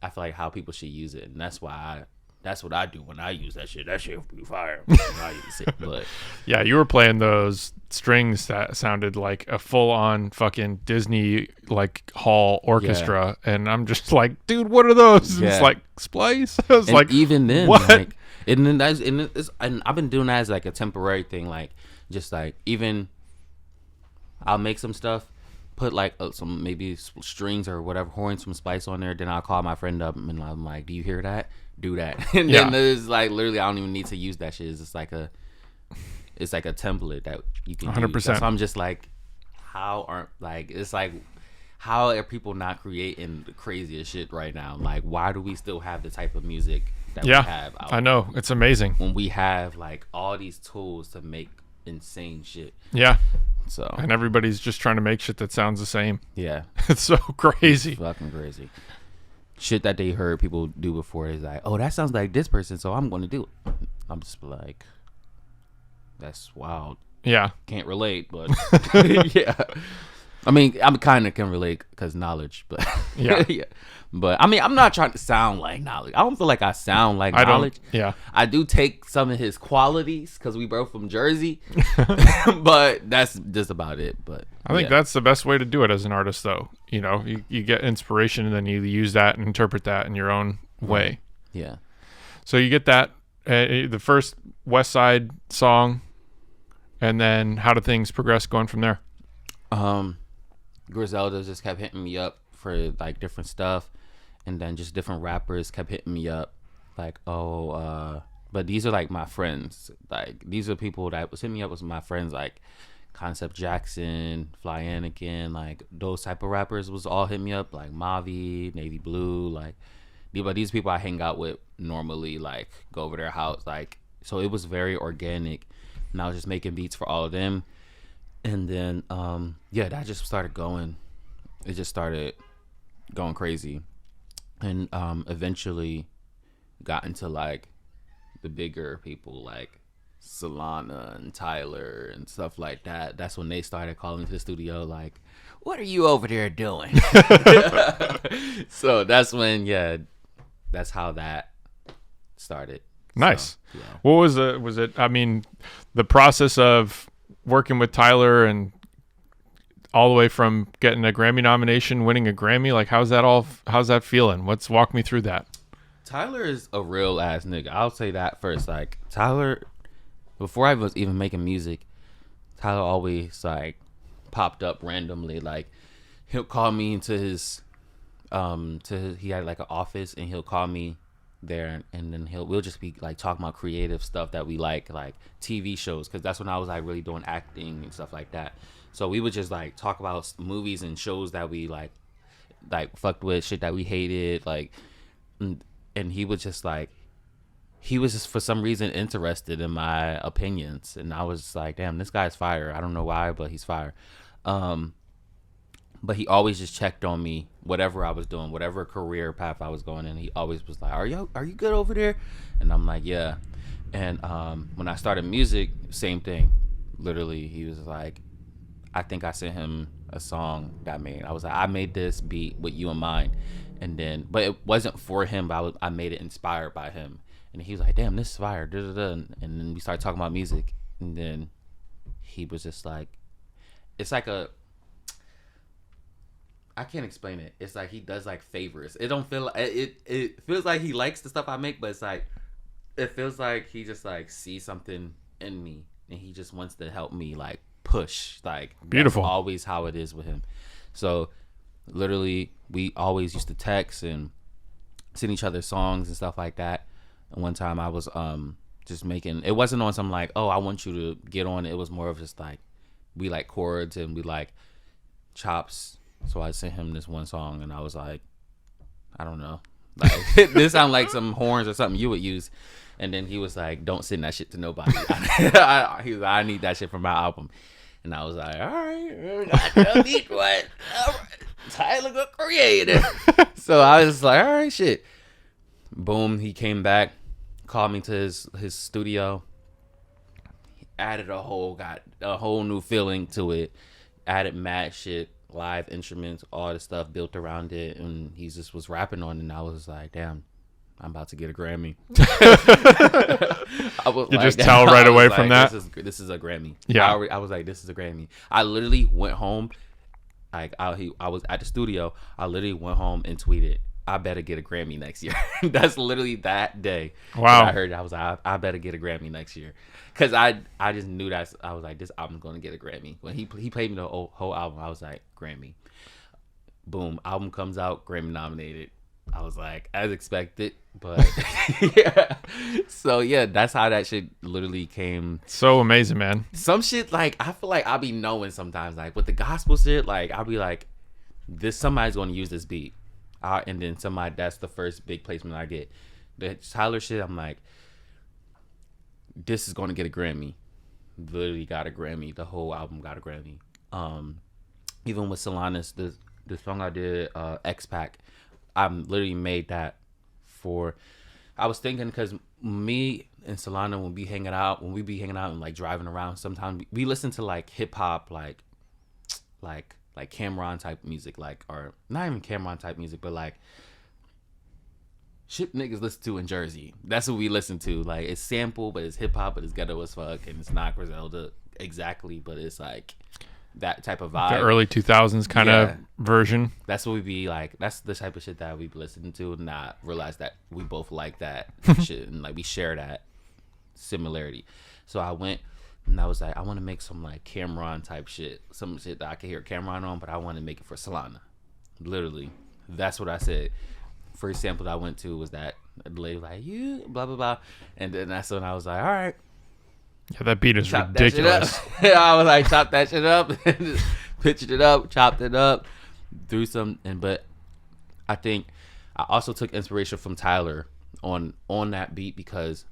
I feel like, how people should use it, and that's why that's what I do when I use that shit. That shit will be fire when I use it. But yeah, you were playing those strings that sounded like a full-on fucking Disney like hall orchestra, and I'm just like, dude, what are those? Yeah. It's like Splice. I was and like, even then, what? like, and then and I've been doing that as like a temporary thing, like just like even I'll make some stuff, put like some maybe strings or whatever horns from Splice on there. Then I'll call my friend up and I'm like, "Do you hear that? Do that." And then there's like literally I don't even need to use that shit. It's just like a template that you can 100%. use. So I'm just like, how are people not creating the craziest shit right now? Like, why do we still have the type of music that we have out I know, it's amazing when we have like all these tools to make insane shit? Yeah. So And everybody's just trying to make shit that sounds the same. yeah, It's so crazy. it's fucking crazy. Shit that they heard people do before is like, oh, that sounds like this person, so I'm going to do it. I'm just like, that's wild. Yeah. Can't relate, but yeah. I mean, I kind of can relate because knowledge, but Yeah. yeah. But I mean, I'm not trying to sound like knowledge. I don't feel like I sound like knowledge. Yeah. I do take some of his qualities because we both from Jersey, but that's just about it. But I think that's the best way to do it as an artist, though. You know, you get inspiration and then you use that and interpret that in your own way. Yeah. So you get that, the first West Side song, and then how do things progress going from there? Griselda just kept hitting me up for like different stuff, and then just different rappers kept hitting me up like, but these are like my friends. Like these are people that was hitting me up was my friends, like Concept Jackson, Fly Anakin, like those type of rappers was all hitting me up, like Mavi, Navy Blue, like but these people I hang out with normally, like go over their house, like, so it was very organic, and I was just making beats for all of them. And then that just started going. It just started going crazy, and eventually got into like the bigger people like Solana and Tyler and stuff like that. That's when they started calling to the studio like, "What are you over there doing?" So that's when that's how that started. Nice. So, yeah. What was it? I mean, the process of working with Tyler and all the way from getting a Grammy nomination, winning a Grammy, like how's that feeling? Walk me through that. Tyler is a real ass nigga. I'll say that first. Like Tyler, before I was even making music, Tyler always like popped up randomly. Like he'll call me into his he had like an office, and he'll call me there, and then we'll just be like talking about creative stuff that we like TV shows, because that's when I was like really doing acting and stuff like that. So we would just like talk about movies and shows that we like fucked with, shit that we hated, like, and he was just for some reason interested in my opinions, and I was like, damn, this guy's fire. I don't know why, but he's fire. But he always just checked on me, whatever I was doing, whatever career path I was going in. He always was like, are you good over there? And I'm like, yeah. And when I started music, same thing. Literally, he was like, I think I sent him a song that I was like, I made this beat with you in mind. And then, but it wasn't for him, but I made it inspired by him. And he was like, damn, this is fire. And then we started talking about music. And then he was just like, it's like I can't explain it. It's like he does like favors. It don't feel like it feels like he likes the stuff I make, but it's like it feels like he just like sees something in me and he just wants to help me like push. Like Beautiful. That's always how it is with him. So literally we always used to text and send each other songs and stuff like that. And one time I was just making, it wasn't on some like, oh, I want you to get on it. It was more of just like we like chords and we like chops. So I sent him this one song and I was like, I don't know, like this sound like some horns or something you would use. And then he was like, don't send that shit to nobody. He was like, I need that shit for my album. And I was like, all right, I need what? All right. Tyler go create it. So I was like, all right, shit. Boom, he came back, called me to his studio. He added a whole new feeling to it. Added mad shit, live instruments, all the stuff built around it, and he just was rapping on it. And I was like, damn, I'm about to get a Grammy. You just tell right away from that. This is a Grammy. Yeah. I was like, this is a Grammy. I literally went home. Like I was at the studio. I literally went home and tweeted, I better get a Grammy next year. That's literally that day. Wow. I heard. I was like, I better get a Grammy next year, because I just knew that. I was like, this album's gonna get a Grammy. When he played me the whole album, I was like, Grammy. Boom, album comes out, Grammy nominated. I was like, as expected, but yeah. So yeah, that's how that shit literally came. So amazing, man. Some shit like I feel like I'll be knowing sometimes, like with the gospel shit, like I'll be like, somebody's gonna use this beat. And then somebody, that's the first big placement I get. The Tyler shit, I'm like, this is going to get a Grammy. Literally got a Grammy. The whole album got a Grammy. Even with Solanas, the song I did, X-Pac, I literally made that for, I was thinking, because me and Solana, when we be hanging out and like driving around, sometimes we listen to like hip hop, like Cameron type music, like, or not even Cameron type music, but like shit niggas listen to in Jersey. That's what we listen to. Like it's sample, but it's hip hop, but it's ghetto as fuck, and it's not Griselda exactly, but it's like that type of vibe. The early 2000s kind of version. That's what we be like. That's the type of shit that we be listening to, and not realize that we both like that shit, and like we share that similarity. So I went. And I was like, I want to make some like Cameron type shit, some shit that I can hear Cameron on, but I want to make it for Solana. Literally, that's what I said. First sample that I went to was that the lady was like, you blah blah blah, and then that's when I was like, all right. Yeah, that beat is ridiculous. I was like, chop that shit up, pictured it up, chopped it up, threw some, but I think I also took inspiration from Tyler on that beat, because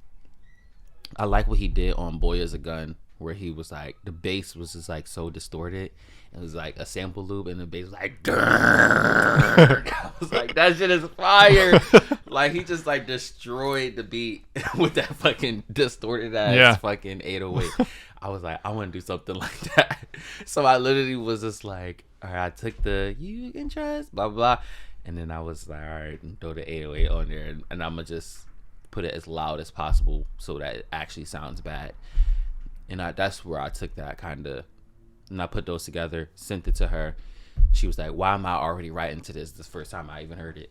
I like what he did on Boy Is a Gun, where he was like, the bass was just like so distorted. It was like a sample loop, and the bass was like, I was like, that shit is fire. Like he just like destroyed the beat with that fucking distorted ass fucking 808. I was like, I want to do something like that. So I literally was just like, all right, I took the you can trust blah blah, and then I was like, all right, throw the 808 on there, and I'm gonna just put it as loud as possible so that it actually sounds bad. And that's where I took that kind of, and I put those together, sent it to her. She was like, why am I already writing to this first time I even heard it?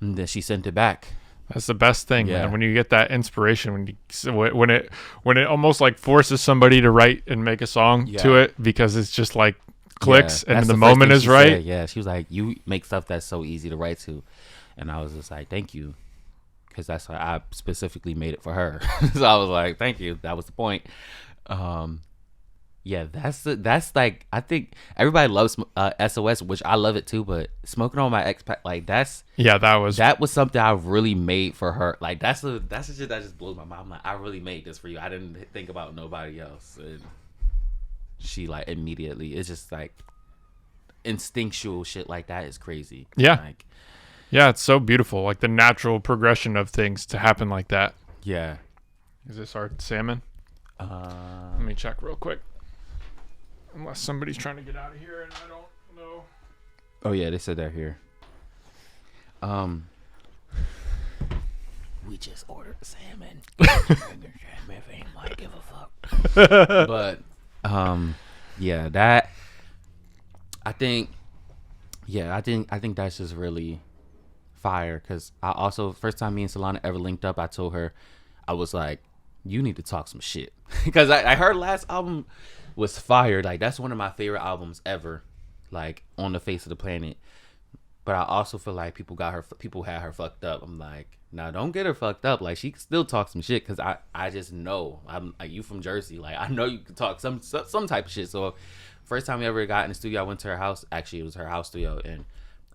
And then she sent it back. That's the best thing, man. When you get that inspiration, when it almost like forces somebody to write and make a song to it, because it's just like clicks and the moment is right. Said. Yeah, she was like, you make stuff that's so easy to write to. And I was just like, thank you. Because that's why I specifically made it for her. So I was like, thank you. That was the point. Yeah, that's like, I think everybody loves SOS, which I love it too, but Smoking on My X-Pac, like that was something I really made for her. Like that's the shit that just blows my mind. I'm like, I really made this for you. I didn't think about nobody else. And she like immediately, it's just like instinctual shit like that is crazy. Yeah. Like, yeah, it's so beautiful. Like the natural progression of things to happen like that. Yeah. Is this our salmon? Let me check real quick. Unless somebody's trying to get out of here and I don't know. Oh yeah, they said they're here. We just ordered salmon. If anybody give a fuck. But yeah, that I think Yeah, I think that's just really fire. Cause I also first time me and Solana ever linked up, I told her, I was like, you need to talk some shit. Cause I her last album was fire. Like that's one of my favorite albums ever, like on the face of the planet. But I also feel like people had her fucked up. I'm like, nah, don't get her fucked up. Like she can still talk some shit. Cause I just know I'm like, you from Jersey. Like I know you can talk some type of shit. So first time we ever got in the studio, I went to her house. Actually, it was her house studio, and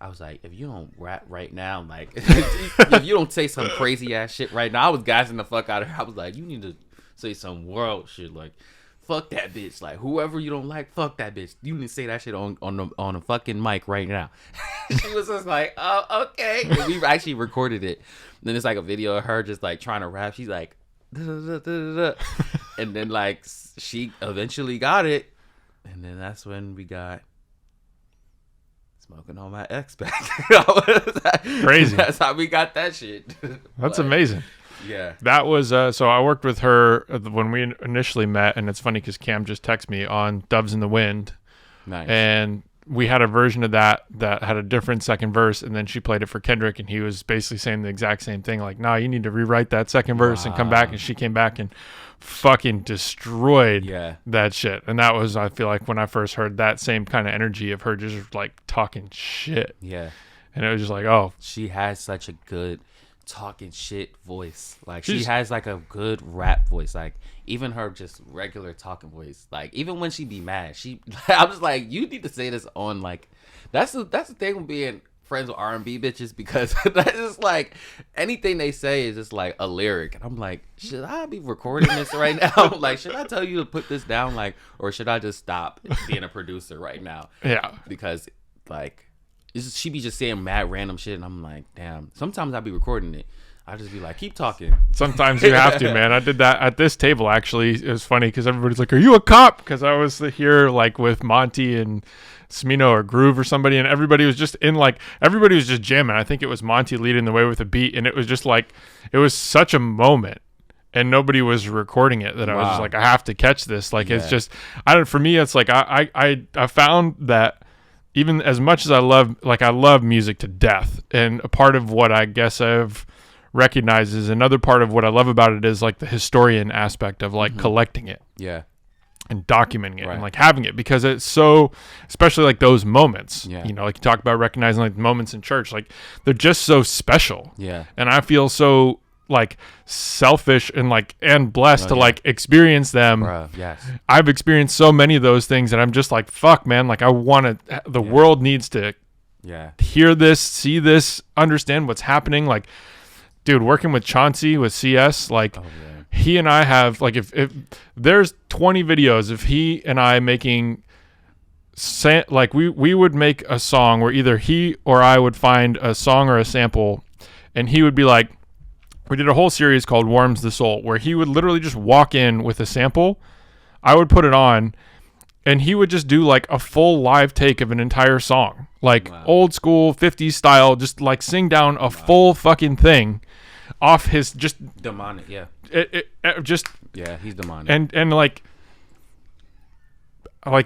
I was like, if you don't rap right now, like, if you don't say some crazy ass shit right now, I was gassing the fuck out of her. I was like, you need to say some world shit, like, fuck that bitch, like, whoever you don't like, fuck that bitch. You need to say that shit on the fucking mic right now. She was just like, oh, okay. And we actually recorded it. And then it's like a video of her just like trying to rap. She's like, and then like she eventually got it, and then that's when we got smoking on my ex back. Crazy. That's how we got that shit. That's amazing. Yeah. That was so I worked with her when we initially met, and it's funny because Cam just texted me on Doves in the Wind. Nice. And we had a version of that had a different second verse, and then she played it for Kendrick, and he was basically saying the exact same thing, like, nah, you need to rewrite that second verse and come back. And she came back and fucking destroyed that shit. And that was, I feel like, when I first heard that same kind of energy of her just like talking shit. Yeah. And it was just like, oh, she has such a good talking shit voice. Like she has like a good rap voice. Like even her just regular talking voice. Like even when she be mad, I'm just like, you need to say this on like that's the thing with being friends with R&B bitches, because that's just like anything they say is just like a lyric, and I'm like, should I be recording this right now? Like, should I tell you to put this down, like, or should I just stop being a producer right now? Yeah, because like she be just saying mad random shit, and I'm like, damn. Sometimes I be recording it, I just be like, keep talking. Sometimes you have to, man. I did that at this table, actually. It was funny because everybody's like, are you a cop? Because I was here like with Monty and Smino or Groove or somebody, and everybody was just jamming. I think it was Monty leading the way with a beat, and it was just like, it was such a moment, and nobody was recording it, that I was just like, I have to catch this. Like, it's just, for me, it's like, I found that even as much as I love music to death, and a part of what I guess I've recognizes, another part of what I love about it is like the historian aspect of like collecting it, and documenting it, and like having it, because it's so, especially like those moments, you know, like you talk about recognizing like moments in church, like they're just so special, and I feel so like selfish and blessed to like experience them. I've experienced so many of those things, and I'm just like, fuck, man, like I want to, the world needs to hear this, see this, understand what's happening. Like, dude, working with Chauncey with CS, like he and I have, like, if there's 20 videos of he and I making, like we would make a song where either he or I would find a song or a sample, and he would be like, we did a whole series called Warms the Soul, where he would literally just walk in with a sample, I would put it on, and he would just do like a full live take of an entire song, like old school 50s style, just like sing down a full fucking thing off his just demonic, he's demonic, and like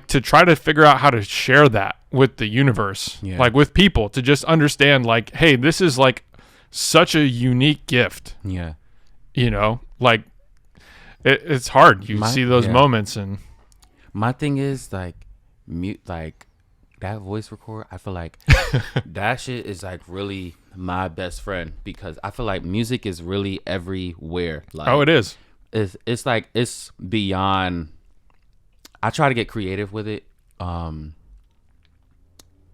to try to figure out how to share that with the universe, like with people, to just understand like, hey, this is like such a unique gift, you know, like it's hard. You see those moments, and my thing is like mute, like that voice record, I feel like that shit is like really my best friend, because I feel like music is really everywhere. Like, it is. It's like it's beyond. I try to get creative with it,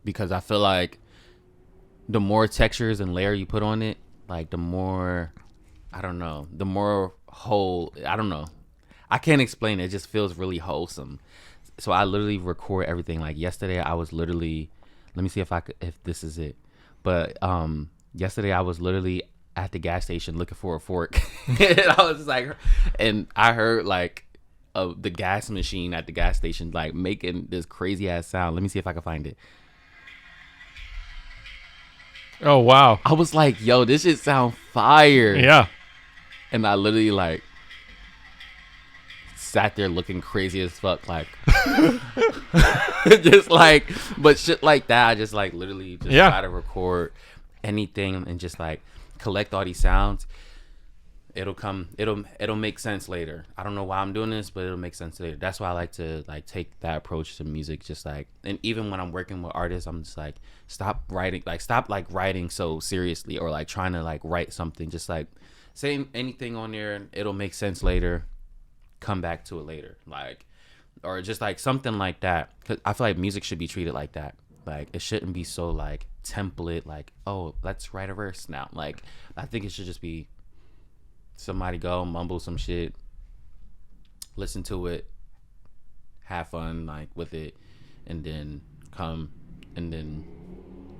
because I feel like the more textures and layer you put on it, like the more, I don't know, the more whole. I don't know. I can't explain it. It just feels really wholesome. So I literally record everything. Like yesterday, I was literally, let me see if this is it. But yesterday I was literally at the gas station looking for a fork. And I was just like, and I heard like the gas machine at the gas station like making this crazy ass sound. Let me see if I can find it. Oh wow! I was like, yo, this shit sound fire. Yeah. And I literally like sat there looking crazy as fuck, like just like, but shit like that. I just like literally just try to record anything and just like collect all these sounds. It'll make sense later. I don't know why I'm doing this, but it'll make sense later. That's why I like to like take that approach to music. Just like, and even when I'm working with artists, I'm just like, stop writing so seriously, or like trying to like write something. Just like say anything on there, and it'll make sense later. Come back to it later, like, or just like something like that. Cause I feel like music should be treated like that. Like it shouldn't be so like template. Like, oh, let's write a verse now. Like I think it should just be. Somebody go mumble some shit, listen to it, have fun like with it, and then come and then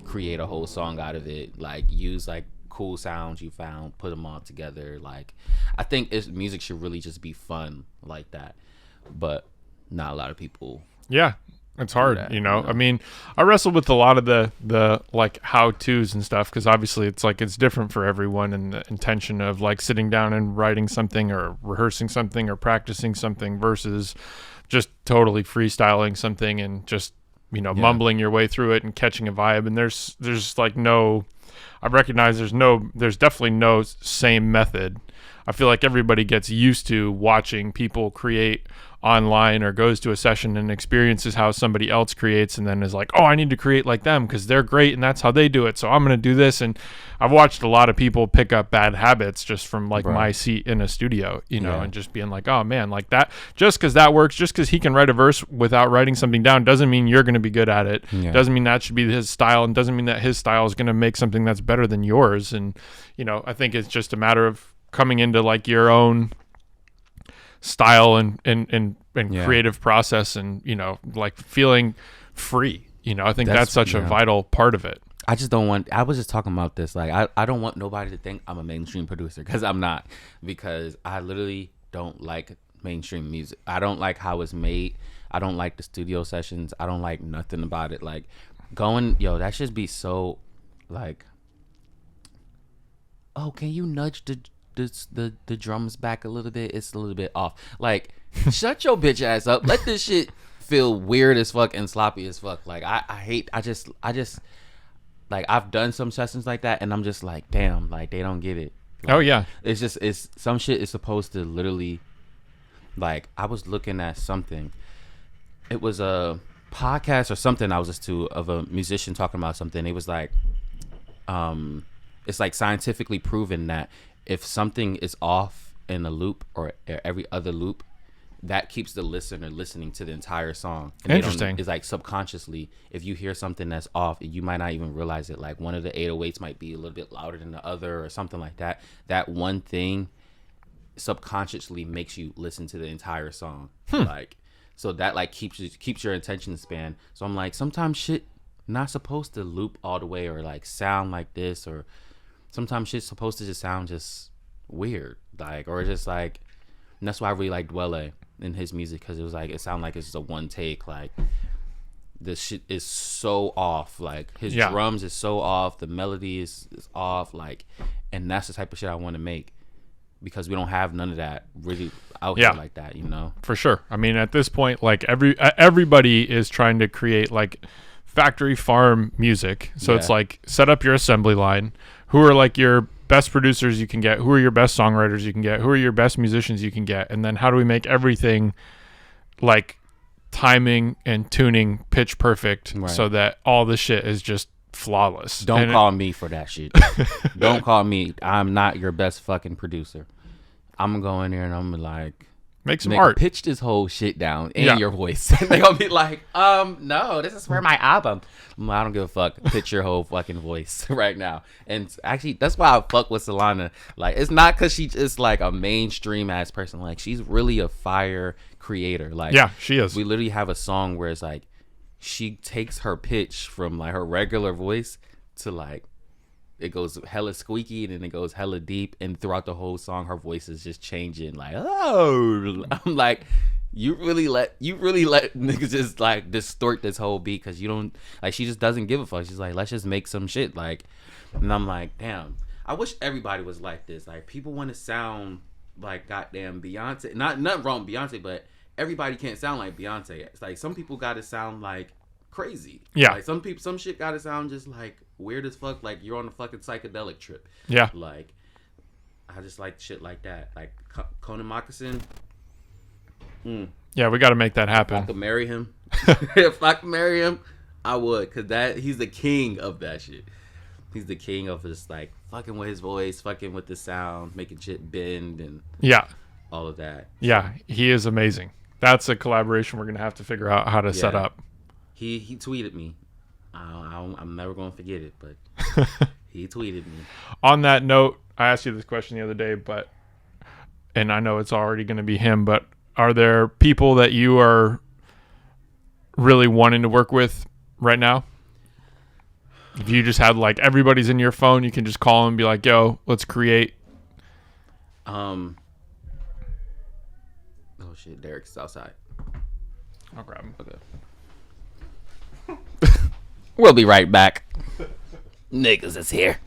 create a whole song out of it. Like use like cool sounds you found, put them all together. Like I think music should really just be fun like that, but not a lot of people. Yeah. It's hard, that, you know? I mean, I wrestled with a lot of the like how-tos and stuff, because obviously it's like it's different for everyone, and the intention of like sitting down and writing something or rehearsing something or practicing something versus just totally freestyling something and just, you know, mumbling your way through it and catching a vibe. And there's like no, I recognize there's definitely no same method. I feel like everybody gets used to watching people create online or goes to a session and experiences how somebody else creates, and then is like, oh, I need to create like them because they're great and that's how they do it, so I'm going to do this. And I've watched a lot of people pick up bad habits just from like my seat in a studio, you know, and just being like, oh man, like that, just because that works, just because he can write a verse without writing something down doesn't mean you're going to be good at it. Doesn't mean that should be his style, and doesn't mean that his style is going to make something that's better than yours. And, you know, I think it's just a matter of coming into like your own style and creative process, and, you know, like feeling free, you know. I think that's such a vital part of it. I just don't want, I was just talking about this, like I don't want nobody to think I'm a mainstream producer, because I'm not, because I literally don't like mainstream music. I don't like how it's made. I don't like the studio sessions. I don't like nothing about it. Like that should be so like, oh, can you nudge the drums back a little bit? It's a little bit off. Like, shut your bitch ass up. Let this shit feel weird as fuck and sloppy as fuck. Like I just like, I've done some sessions like that, and I'm just like, damn, like they don't get it. Like, it's some shit is supposed to literally, like, I was looking at something. It was a podcast or something I was listening to of a musician talking about something. It was like, it's like scientifically proven that if something is off in a loop or every other loop, that keeps the listener listening to the entire song. And interesting. It's like subconsciously, if you hear something that's off, you might not even realize it. Like one of the 808s might be a little bit louder than the other or something like that. That one thing subconsciously makes you listen to the entire song. Like, so that like keeps your attention span. So I'm like, sometimes shit not supposed to loop all the way or like sound like this, or sometimes shit's supposed to just sound just weird, like, or just like, and that's why I really like Dwele in his music, because it was like, it sounded like it's just a one take. Like the shit is so off, like his drums is so off, the melody is off, like, and that's the type of shit I want to make, because we don't have none of that really out here like that, you know. For sure. I mean, at this point, like everybody is trying to create like factory farm music, so it's like, set up your assembly line. Who are like your best producers you can get? Who are your best songwriters you can get? Who are your best musicians you can get? And then how do we make everything like timing and tuning pitch perfect, so that all the shit is just flawless? Don't call me for that shit. Don't call me. I'm not your best fucking producer. I'm gonna go in there and I'm gonna like, make some art. Pitch this whole shit down in your voice. They're gonna be like, no, this is for my album. I don't give a fuck. Pitch your whole fucking voice right now. And actually, that's why I fuck with Solana. Like, it's not because she's just like a mainstream ass person. Like, she's really a fire creator. Like, yeah, she is. We literally have a song where it's like, she takes her pitch from like her regular voice to like, it goes hella squeaky and then it goes hella deep, and throughout the whole song her voice is just changing. Like, oh, I'm like, you really let niggas just like distort this whole beat, because you don't, like, she just doesn't give a fuck. She's like, let's just make some shit. Like, and I'm like, damn, I wish everybody was like this. Like, people want to sound like goddamn Beyonce. Nothing wrong with Beyonce, but everybody can't sound like Beyonce. It's like some people got to sound like crazy. Yeah. Like some shit got to sound just like weird as fuck. Like you're on a fucking psychedelic trip. Yeah. Like I just like shit like that. Like Conan Moccasin. Yeah, we got to make that If I happen. could marry him, if I could marry him, I would. Cause he's the king of that shit. He's the king of just like fucking with his voice, fucking with the sound, making shit bend and Yeah. all of that. Yeah, he is amazing. That's a collaboration we're going to have to figure out how to set up. He tweeted me. I'm never gonna forget it, but he tweeted me. On that note, I asked you this question the other day, and I know it's already going to be him, but are there people that you are really wanting to work with right now? If you just had like everybody's in your phone, you can just call them and be like, yo, let's create. Oh shit, Derek's outside. I'll grab him. Okay. We'll be right back. Niggas is here.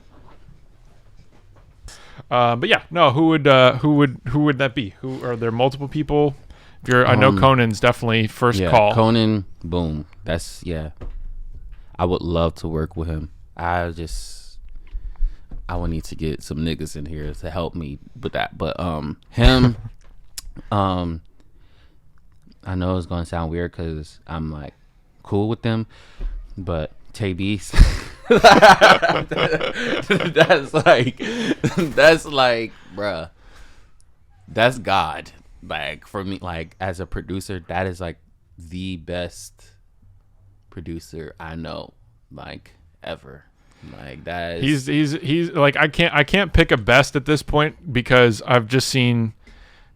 But yeah, no, who would that be? Who are there multiple people? If I know Conan's definitely first call. Conan, boom. That's I would love to work with him. I would need to get some niggas in here to help me with that. But him, I know it's gonna sound weird because I'm like cool with them, but Tay Beast, that's like, bruh, that's God. Like for me, like as a producer, that is like the best producer I know, like ever. Like that. He's like I can't pick a best at this point because I've just seen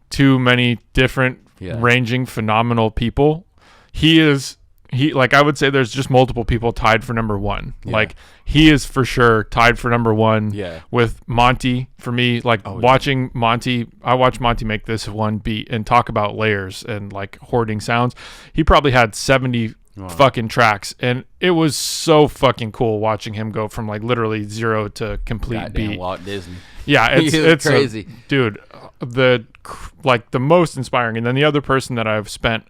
too many different ranging phenomenal people. He like I would say there's just multiple people tied for number one. Yeah. Like he is for sure tied for number one with Monty for me. Like watching Monty, I watched Monty make this one beat and talk about layers and like hoarding sounds. He probably had 70 fucking tracks and it was so fucking cool watching him go from like literally zero to complete Goddamn beat. Walt Disney. Yeah, it's crazy. Dude, the most inspiring. And then the other person that I've spent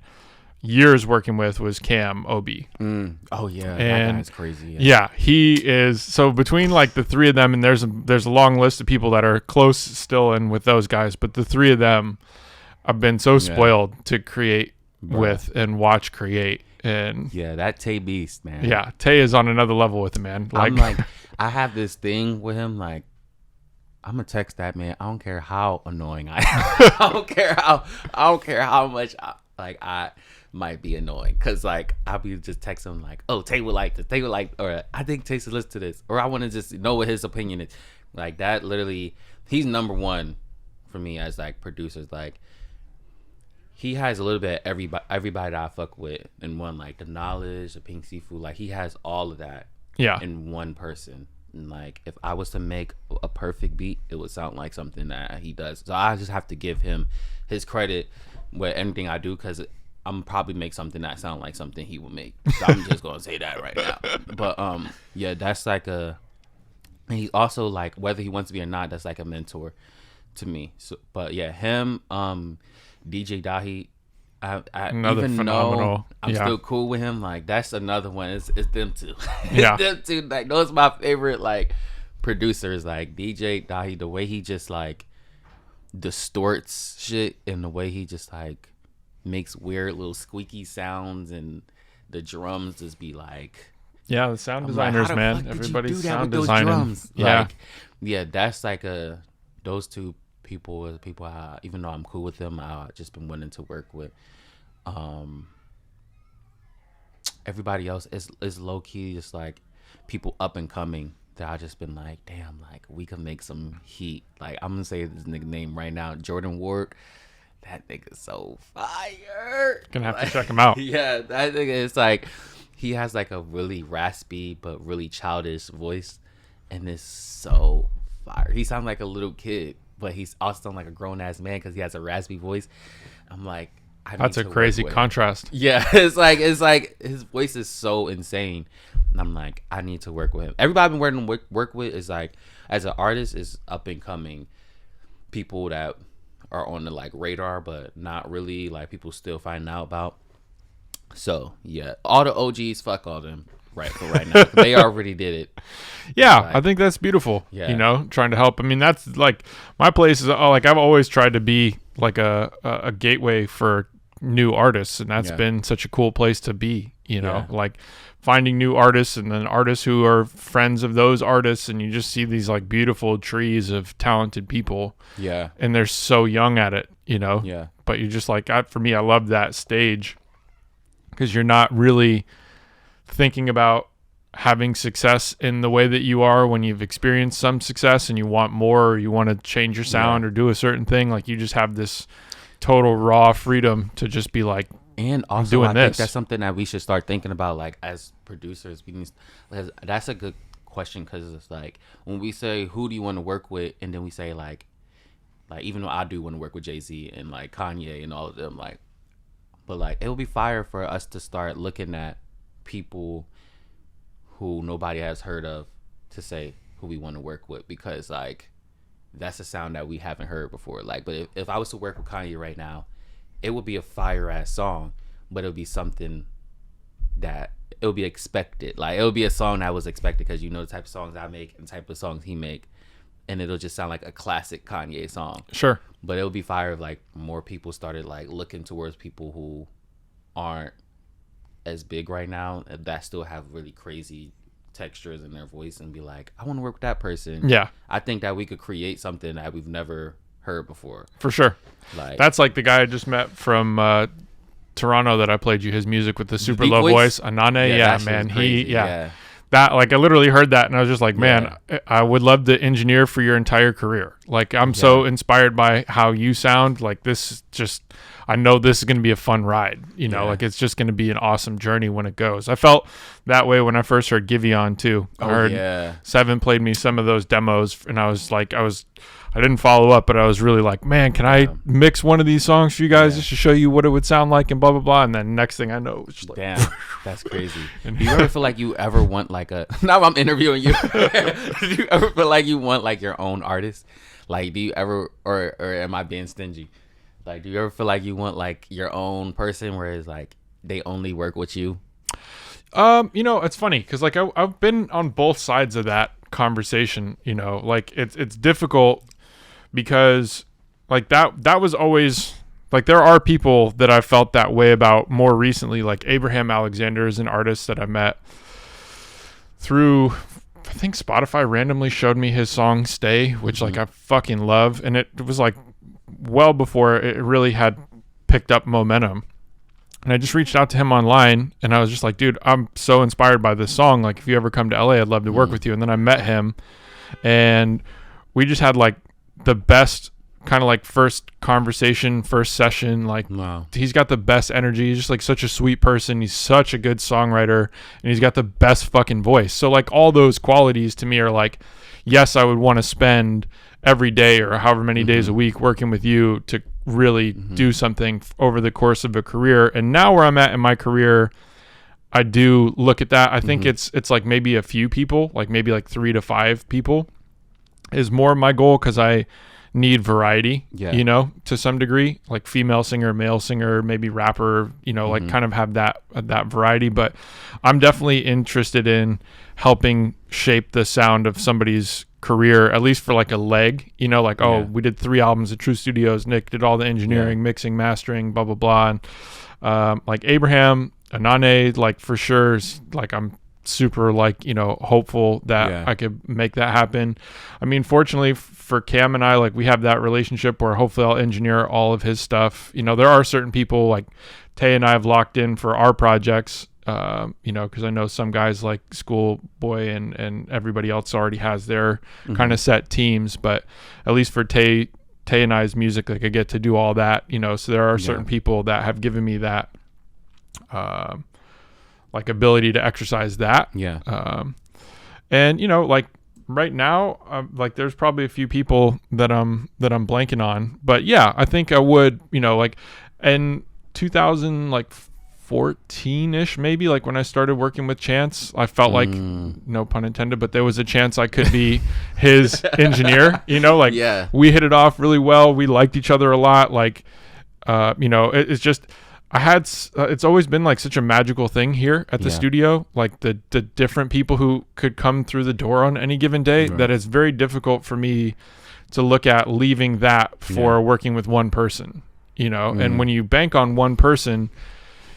years working with was Cam Obi. Oh yeah, and that guy's crazy. Yeah, he is. So between like the three of them, and there's a long list of people that are close still and with those guys, but the three of them, I've been so spoiled to create with and watch create. And that Tay Beast, man. Yeah, Tay is on another level with him, man. Like, I'm like, I have this thing with him. Like, I'm gonna text that man. I don't care how annoying I am. I don't care how much I might be annoying, cause like I'll be just texting him like, oh, Tay would like this, Tay would like, or I think Tay should listen to this, or I want to just know what his opinion is. Like that, literally, he's number one for me as like producers. Like he has a little bit of everybody that I fuck with in one, like the Knowledge, the Pink Seafood. Like he has all of that in one person. And like if I was to make a perfect beat, it would sound like something that he does. So I just have to give him his credit with anything I do, because I'm probably make something that sound like something he would make. So I'm just gonna say that right now. But that's like he's also like, whether he wants to be or not, that's like a mentor to me. So but yeah, him, DJ Dahi, I another even phenomenal. Though I'm still cool with him, like that's another one. It's them two. Yeah. Them two. Like those are my favorite like producers. Like DJ Dahi, the way he just like distorts shit, and the way he just like makes weird little squeaky sounds, and the drums just be like, the sound designers, like, man. Everybody's sound those designing. drums? Like, that's like those two people are the people I, even though I'm cool with them, I've just been wanting to work with. Everybody else is low key just like people up and coming that I just been like, damn, like we can make some heat. Like I'm gonna say this nigga name right now, Jordan Ward. That nigga's so fire. Gonna have to check him out. Yeah, that nigga is like, he has like a really raspy but really childish voice, and it's so fire. He sounds like a little kid, but he's also like a grown ass man because he has a raspy voice. I'm like, that's a crazy contrast. Yeah, it's like his voice is so insane, and I'm like, I need to work with him. Everybody I've been working work with is like, as an artist, is up and coming people that are on the like radar, but not really like people still finding out about. So yeah, all the OGs, fuck all them right now. They already did it. Yeah, Like, I think that's beautiful. Yeah. You know, trying to help. I mean, that's like my place is like I've always tried to be like a gateway for new artists, and that's been such a cool place to be. You know, like finding new artists and then artists who are friends of those artists, and you just see these like beautiful trees of talented people. Yeah. And they're so young at it, you know. Yeah. But you just like for me, I love that stage because you're not really thinking about having success in the way that you are when you've experienced some success and you want more, or you want to change your sound or do a certain thing. Like you just have this total raw freedom to just be like, and also doing I this. think that's something that we should start thinking about, like as producers. That's a good question, because it's like when we say who do you want to work with, and then we say like even though I do want to work with Jay-Z and like Kanye and all of them, like, but like it would be fire for us to start looking at people who nobody has heard of to say who we want to work with, because like that's a sound that we haven't heard before. Like, but if I was to work with Kanye right now, it would be a fire ass song, but it would be something that it would be expected. Like it would be a song that was expected, because you know the type of songs I make and the type of songs he make, and it'll just sound like a classic Kanye song. sure. But it would be fire if like more people started like looking towards people who aren't as big right now that still have really crazy textures in their voice, and be like, I want to work with that person. Yeah, I think that we could create something that we've never heard before. for sure. Like That's like the guy I just met from Toronto that I played you his music with the super deep low voice? voice. Anane, that shit man. was crazy. He that like I literally heard that and I was just like, man, I would love to engineer for your entire career. Like I'm so inspired by how you sound. Like this is just, I know this is going to be a fun ride, you know, like it's just going to be an awesome journey when it goes. I felt that way when I first heard Giveon too. I heard Seven played me some of those demos, and I was like, I didn't follow up, but I was really like, man, can I mix one of these songs for you guys just to show you what it would sound like and blah, blah, blah. And then next thing I know, it's just like, damn, that's crazy. Do you ever feel like you ever want like a, now I'm interviewing you. Do you ever feel like you want like your own artist? Like, do you ever, or am I being stingy? Like, do you ever feel like you want like your own person where it's like they only work with you? You know, it's funny because like I've been on both sides of that conversation, you know, like it's difficult because like that was always like, there are people that I felt that way about more recently. Like Abraham Alexander is an artist that I met through, I think Spotify randomly showed me his song Stay, which like I fucking love. And it was like well before it really had picked up momentum. And I just reached out to him online and I was just like, dude, I'm so inspired by this song. Like if you ever come to LA, I'd love to work with you. And then I met him and we just had like the best kind of like first conversation, first session. Like he's got the best energy. He's just like such a sweet person. He's such a good songwriter and he's got the best fucking voice. So like all those qualities to me are like, yes, I would want to spend every day or however many days a week working with you to really do something over the course of a career. And now where I'm at in my career, I do look at that. I think it's like maybe a few people, like maybe like 3 to 5 people is more my goal, because I need variety, you know, to some degree, like female singer, male singer, maybe rapper, you know, like kind of have that variety. But I'm definitely interested in helping shape the sound of somebody's career, at least for like a leg, you know, like, we did 3 albums at True Studios. Nick did all the engineering, mixing, mastering, blah, blah, blah. And like Abraham, Anane, like for sure, like I'm super like, you know, hopeful that I could make that happen. I mean, fortunately for Cam and I, like we have that relationship where hopefully I'll engineer all of his stuff. You know, there are certain people like Tay and I have locked in for our projects, you know, because I know some guys like Schoolboy and everybody else already has their kind of set teams, but at least for Tay and I's music, like I get to do all that, you know. So there are certain people that have given me that like ability to exercise that. And you know, like right now, like there's probably a few people that I'm blanking on, but yeah, I think I would, you know, like in 2014 14-ish maybe, like when I started working with Chance. I felt like, no pun intended, but there was a chance I could be his engineer, like we hit it off really well. We liked each other a lot. Like, it's just, it's always been like such a magical thing here at the studio, like the different people who could come through the door on any given day, that it's very difficult for me to look at leaving that for working with one person, and when you bank on one person,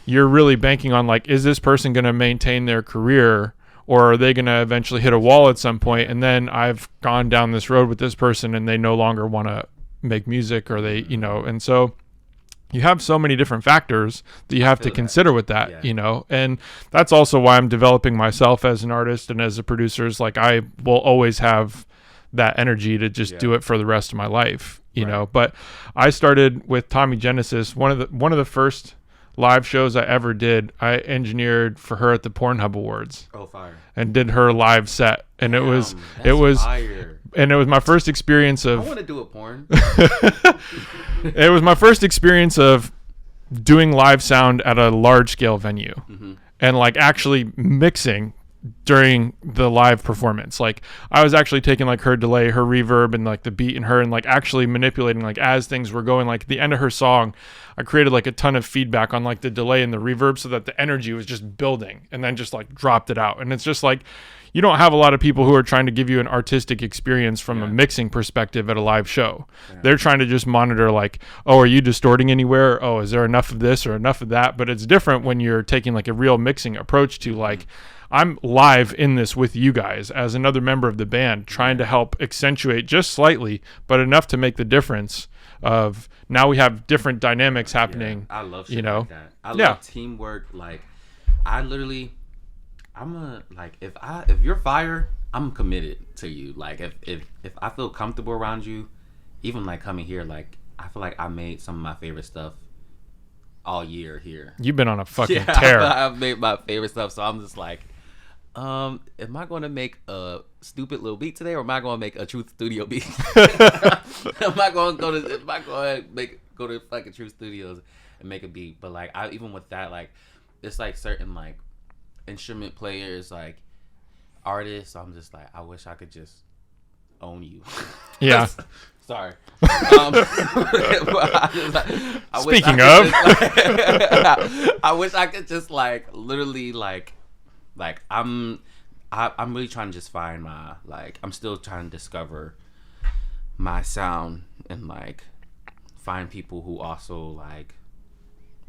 you're really banking on like, is this person going to maintain their career, or are they going to eventually hit a wall at some point? And then I've gone down this road with this person and they no longer want to make music, or they, and so you have so many different factors that you have to consider with that, and that's also why I'm developing myself as an artist and as a producer. Is like, I will always have that energy to just do it for the rest of my life, but I started with Tommy Genesis. One of the first live shows I ever did, I engineered for her at the Pornhub Awards. Oh, fire. And did her live set. And it was fire. And it was my first experience of, I want to do a porn. it was my first experience of doing live sound at a large scale venue, and like actually mixing during the live performance. Like, I was actually taking like her delay, her reverb, and like the beat in her, and like actually manipulating, like as things were going, like at the end of her song, I created like a ton of feedback on like the delay and the reverb so that the energy was just building, and then just like dropped it out. And it's just like, you don't have a lot of people who are trying to give you an artistic experience from a mixing perspective at a live show. They're trying to just monitor like, oh, are you distorting anywhere? Oh, is there enough of this or enough of that? But it's different when you're taking like a real mixing approach to like, I'm live in this with you guys as another member of the band, trying to help accentuate just slightly, but enough to make the difference of, now we have different dynamics happening. I love shit like that. I love teamwork. Like, if you're fire, I'm committed to you. Like, if I feel comfortable around you, even like coming here, like I feel like I made some of my favorite stuff all year here. You've been on a fucking tear. I've made my favorite stuff, so I'm just like, am I going to make a stupid little beat today, or am I going to make a Truth Studio beat? Am I going to go to fucking Truth Studios and make a beat? But like, even with that, like, it's like certain like instrument players, like artists, I'm just like, I wish I could just own you. Yeah. Sorry. I wish I could just like literally like I'm really trying to just find my, like, I'm still trying to discover my sound and like find people who also like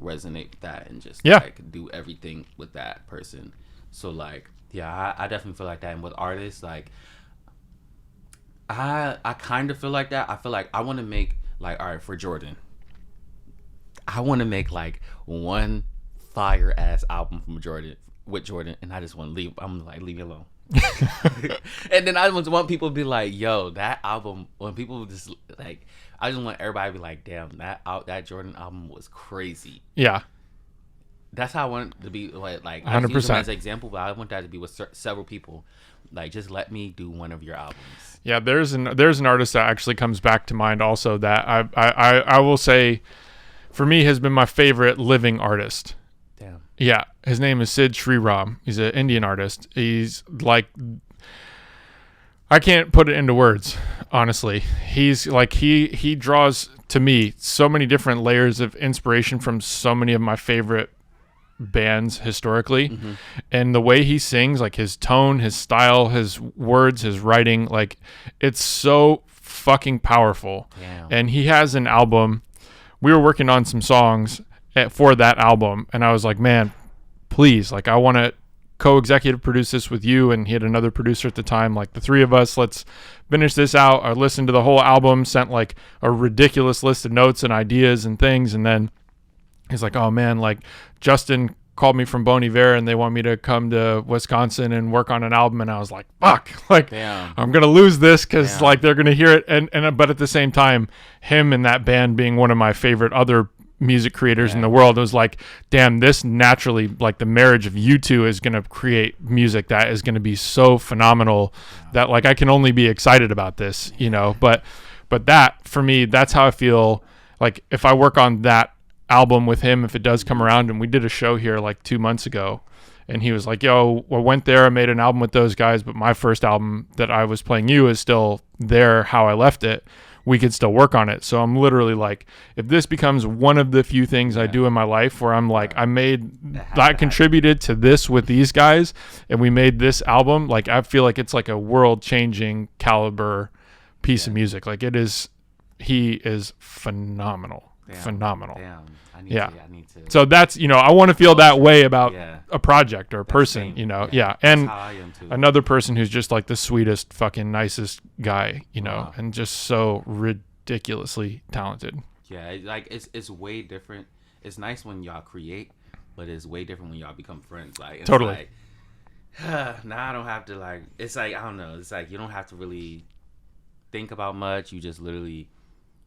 resonate with that and just like do everything with that person. So like, I definitely feel like that. And with artists, like, I kind of feel like that. I feel like I want to make, like, all right, for Jordan, I want to make like one fire ass album from Jordan, and I just want to leave. I'm like, leave me alone. And then I just want people to be like, yo, that album, when people just like, I just want everybody to be like, damn, that Jordan album was crazy. Yeah. That's how I want it to be. Like 100%. I use them as an example, but I want that to be with several people. Like, just let me do one of your albums. Yeah, there's an artist that actually comes back to mind also that I will say, for me, has been my favorite living artist. Damn. Yeah, his name is Sid Sriram. He's an Indian artist. He's like, I can't put it into words, honestly. He's like, he draws to me so many different layers of inspiration from so many of my favorite bands historically, and the way he sings, like his tone, his style, his words, his writing, like, it's so fucking powerful. Damn. And he has an album. We were working on some songs for that album, and I was like, man, please, like, I want to co-executive produce this with you. And he had another producer at the time, like, the three of us, let's finish this out. I listened to the whole album, sent like a ridiculous list of notes and ideas and things, and then he's like, oh man, like, Justin called me from Bon Iver and they want me to come to Wisconsin and work on an album. And I was like, fuck, like, damn, I'm going to lose this because like they're going to hear it. And but at the same time, him and that band being one of my favorite other music creators in the world, it was like, damn, this naturally, like, the marriage of you two is going to create music that is going to be so phenomenal that, like, I can only be excited about this, you know. But that, for me, that's how I feel. Like, if I work on that album with him if it does come around. And we did a show here like 2 months ago, and he was like, yo, I went there, I made an album with those guys, but my first album that I was playing you is still there how I left it. We could still work on it. So I'm literally like, if this becomes one of the few things I do in my life where I'm like, I contributed to this with these guys and we made this album, like I feel like it's like a world changing caliber piece of music. Like he is phenomenal. Phenomenal. Damn. I need to. So that's, I want to feel that way about a project or a person, Yeah. And how I am too. another person who's just like the sweetest, fucking nicest guy, and just so ridiculously talented. Yeah, it's way different. It's nice when y'all create, but it's way different when y'all become friends. Like it's totally. Like, now I don't have to like. It's like I don't know. It's like you don't have to really think about much. You just literally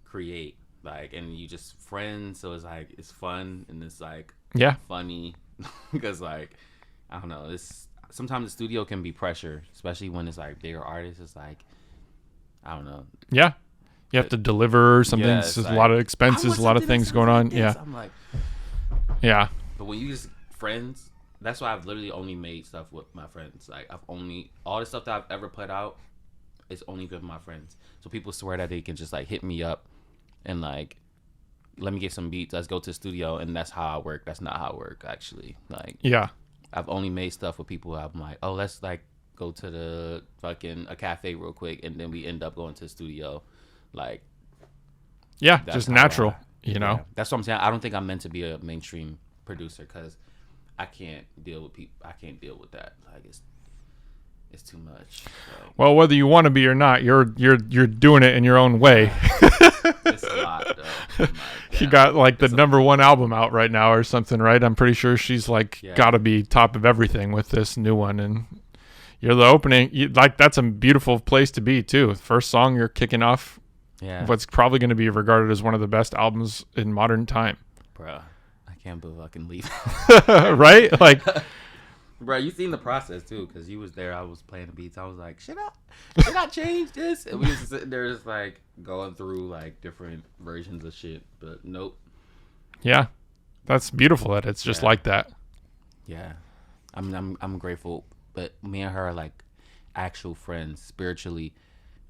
create. Like, and you just friends, so it's like it's fun and it's like funny because like I don't know, it's sometimes the studio can be pressure, especially when it's like bigger artists. It's like I don't know, you have to deliver something. There's like, a lot of expenses, a lot of things going on. Like I'm like, but when you just friends, that's why I've literally only made stuff with my friends. Like I've only all the stuff that I've ever put out is only with my friends. So people swear that they can just like hit me up and like, let me get some beats. Let's go to the studio, and that's how I work. That's not how I work, actually. Like, I've only made stuff with people. I'm like, oh, let's like go to the fucking a cafe real quick, and then we end up going to the studio. Like, just natural, That's what I'm saying. I don't think I'm meant to be a mainstream producer because I can't deal with people. I can't deal with that. Like, it's too much. Like, well, whether you want to be or not, you're doing it in your own way. It's a lot, though. You got like the #1 album out right now or something, right? I'm pretty sure she's like got to be top of everything with this new one, and you're the opening. That's a beautiful place to be too. First song you're kicking off. What's probably going to be regarded as one of the best albums in modern time. Bruh, I can't believe I can leave. Right? Like. Bro, you seen the process too, because you was there. I was playing the beats. I was like, should I change this? And we was sitting there just like going through like different versions of shit, but nope. Yeah, that's beautiful that it's just like that. Yeah, I'm grateful, but me and her are like actual friends spiritually.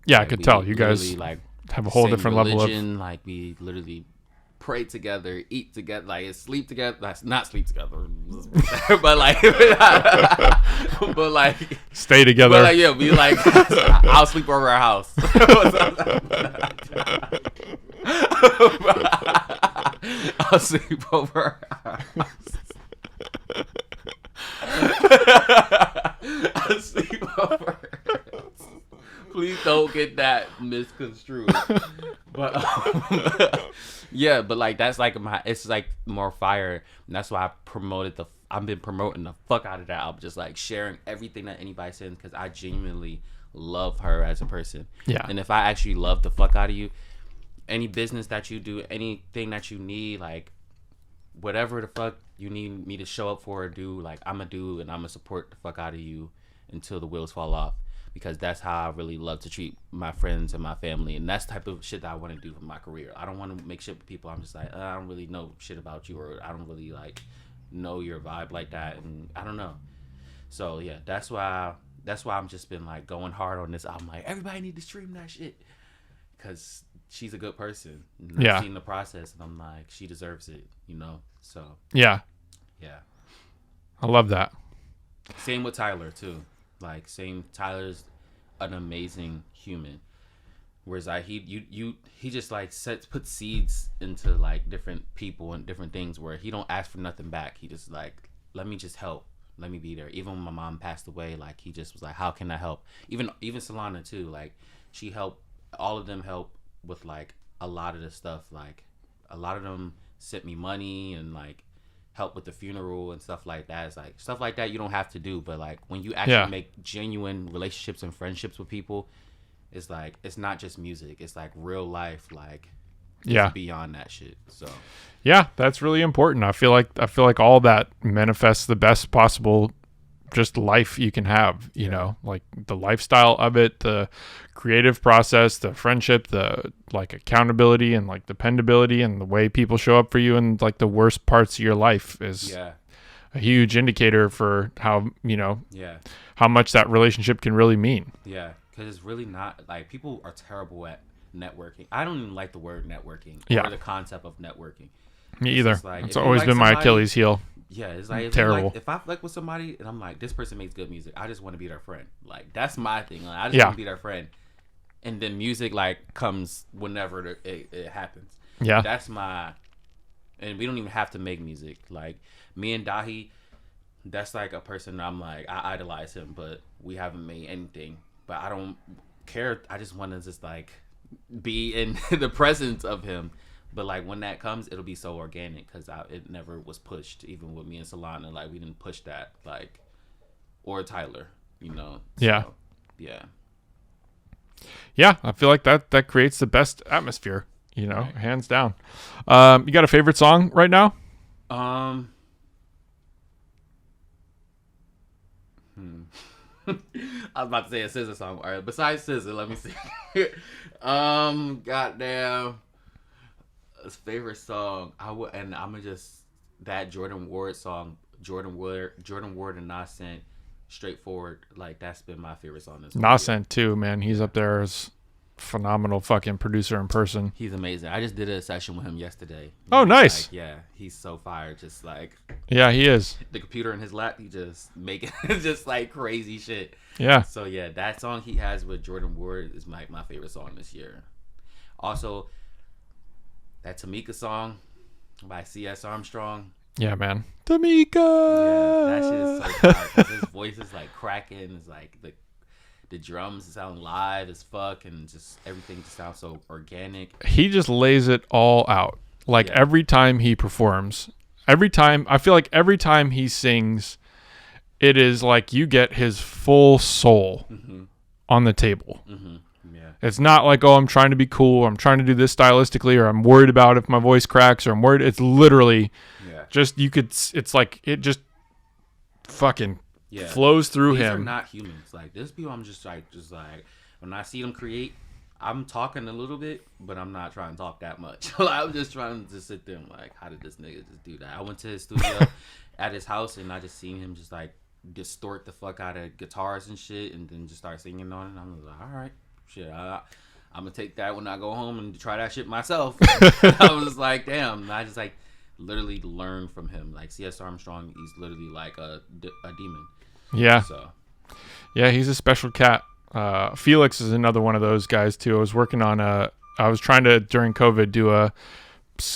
Yeah, like, I could tell you guys like have a whole different level of like we literally pray together, eat together, like sleep together. Like, not sleep together, but like, but like stay together. But like, we like I'll sleep over our house. I'll sleep over our house. I'll sleep over. Please don't get that misconstrued. But yeah, but like that's like it's like more fire. And that's why I've been promoting the fuck out of that. I'm just like sharing everything that anybody sends because I genuinely love her as a person. Yeah. And if I actually love the fuck out of you, any business that you do, anything that you need, like whatever the fuck you need me to show up for or do, like I'm gonna do, and I'm gonna support the fuck out of you until the wheels fall off. Because that's how I really love to treat my friends and my family. And that's the type of shit that I want to do for my career. I don't want to make shit with people. I'm just like, I don't really know shit about you, or I don't really like know your vibe like that. And I don't know. So yeah, that's why I'm just been like going hard on this. I'm like, everybody need to stream that shit. Because she's a good person. And I've seen the process, and I'm like, she deserves it, So yeah. I love that. Same with Tyler too. Like Tyler's an amazing human, whereas like he just like puts seeds into like different people and different things where he don't ask for nothing back. He just like, let me just help, let me be there. Even when my mom passed away, like he just was like, how can I help? Even Solana too, like she helped, all of them help with like a lot of the stuff. Like a lot of them sent me money and like help with the funeral and stuff like that. It's like stuff like that you don't have to do, but like when you actually make genuine relationships and friendships with people, it's like it's not just music, it's like real life, like it's beyond that shit. So yeah, that's really important. I feel like all that manifests the best possible just life you can have, you know, like the lifestyle of it, the creative process, the friendship, the like accountability and like dependability and the way people show up for you in like the worst parts of your life is a huge indicator for how, you know, how much that relationship can really mean. Yeah. Cause it's really not like people are terrible at networking. I don't even like the word networking or the concept of networking. Me either. It's always been my Achilles heel. Yeah, it's like terrible. If I like with somebody and I'm like, this person makes good music, I just want to be their friend. Like that's my thing. Like, I just want to be their friend. And then music like comes whenever it happens. Yeah, that's my. And we don't even have to make music. Like me and Dahi, that's like a person I'm like I idolize him, but we haven't made anything. But I don't care. I just want to just like be in the presence of him. But like when that comes, it'll be so organic because it never was pushed. Even with me and Solana, like we didn't push that, like, or Tyler, you know. Yeah. So, yeah. Yeah, I feel like that creates the best atmosphere, you know, hands down. You got a favorite song right now? I was about to say a SZA song. All right, besides SZA, let me see. Goddamn. His favorite song, I'm gonna just that Jordan Ward song, Jordan Ward and Nascent, straightforward. Like that's been my favorite song. This Nascent too, man. He's up there as phenomenal fucking producer in person. He's amazing. I just did a session with him yesterday. Oh, nice. Like, yeah, he's so fire. Just like yeah, he is. The computer in his lap, he just making just like crazy shit. Yeah. So yeah, that song he has with Jordan Ward is my favorite song this year. Also. That Tamika song by C.S. Armstrong. Yeah, man. Tamika! Yeah, that shit is so fire. His voice is like cracking. It's like the drums sound live as fuck and just everything just sounds so organic. He just lays it all out. Like every time he performs, I feel like every time he sings, it is like you get his full soul on the table. Mm-hmm. It's not like, oh, I'm trying to be cool, or I'm trying to do this stylistically, or I'm worried about if my voice cracks, or I'm worried. It's literally just, it's like, it just fucking flows through him. These are not humans. Like, there's people I'm just like, when I see them create, I'm talking a little bit, but I'm not trying to talk that much. I'm just trying to sit there and like, how did this nigga just do that? I went to his studio at his house, and I just seen him just like distort the fuck out of guitars and shit, and then just start singing on it. And I'm like, all right. Shit, I'm gonna take that when I go home and try that shit myself. I was like, damn. And I just like literally learned from him. Like C.S. Armstrong, he's literally like a demon. Yeah. So. Yeah, he's a special cat. Felix is another one of those guys too. I was working on I was trying to during COVID do a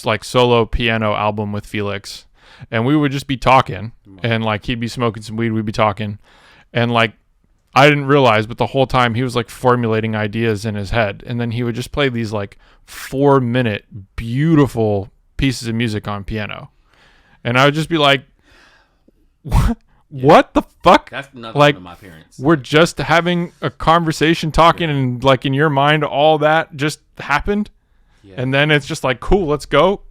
like solo piano album with Felix, and we would just be talking, and like he'd be smoking some weed, we'd be talking, and like. I didn't realize, but the whole time he was like formulating ideas in his head. And then he would just play these like 4-minute beautiful pieces of music on piano. And I would just be like, what the fuck? That's another like, one of my parents. We're just having a conversation talking and like in your mind, all that just happened. Yeah. And then it's just like, cool, let's go.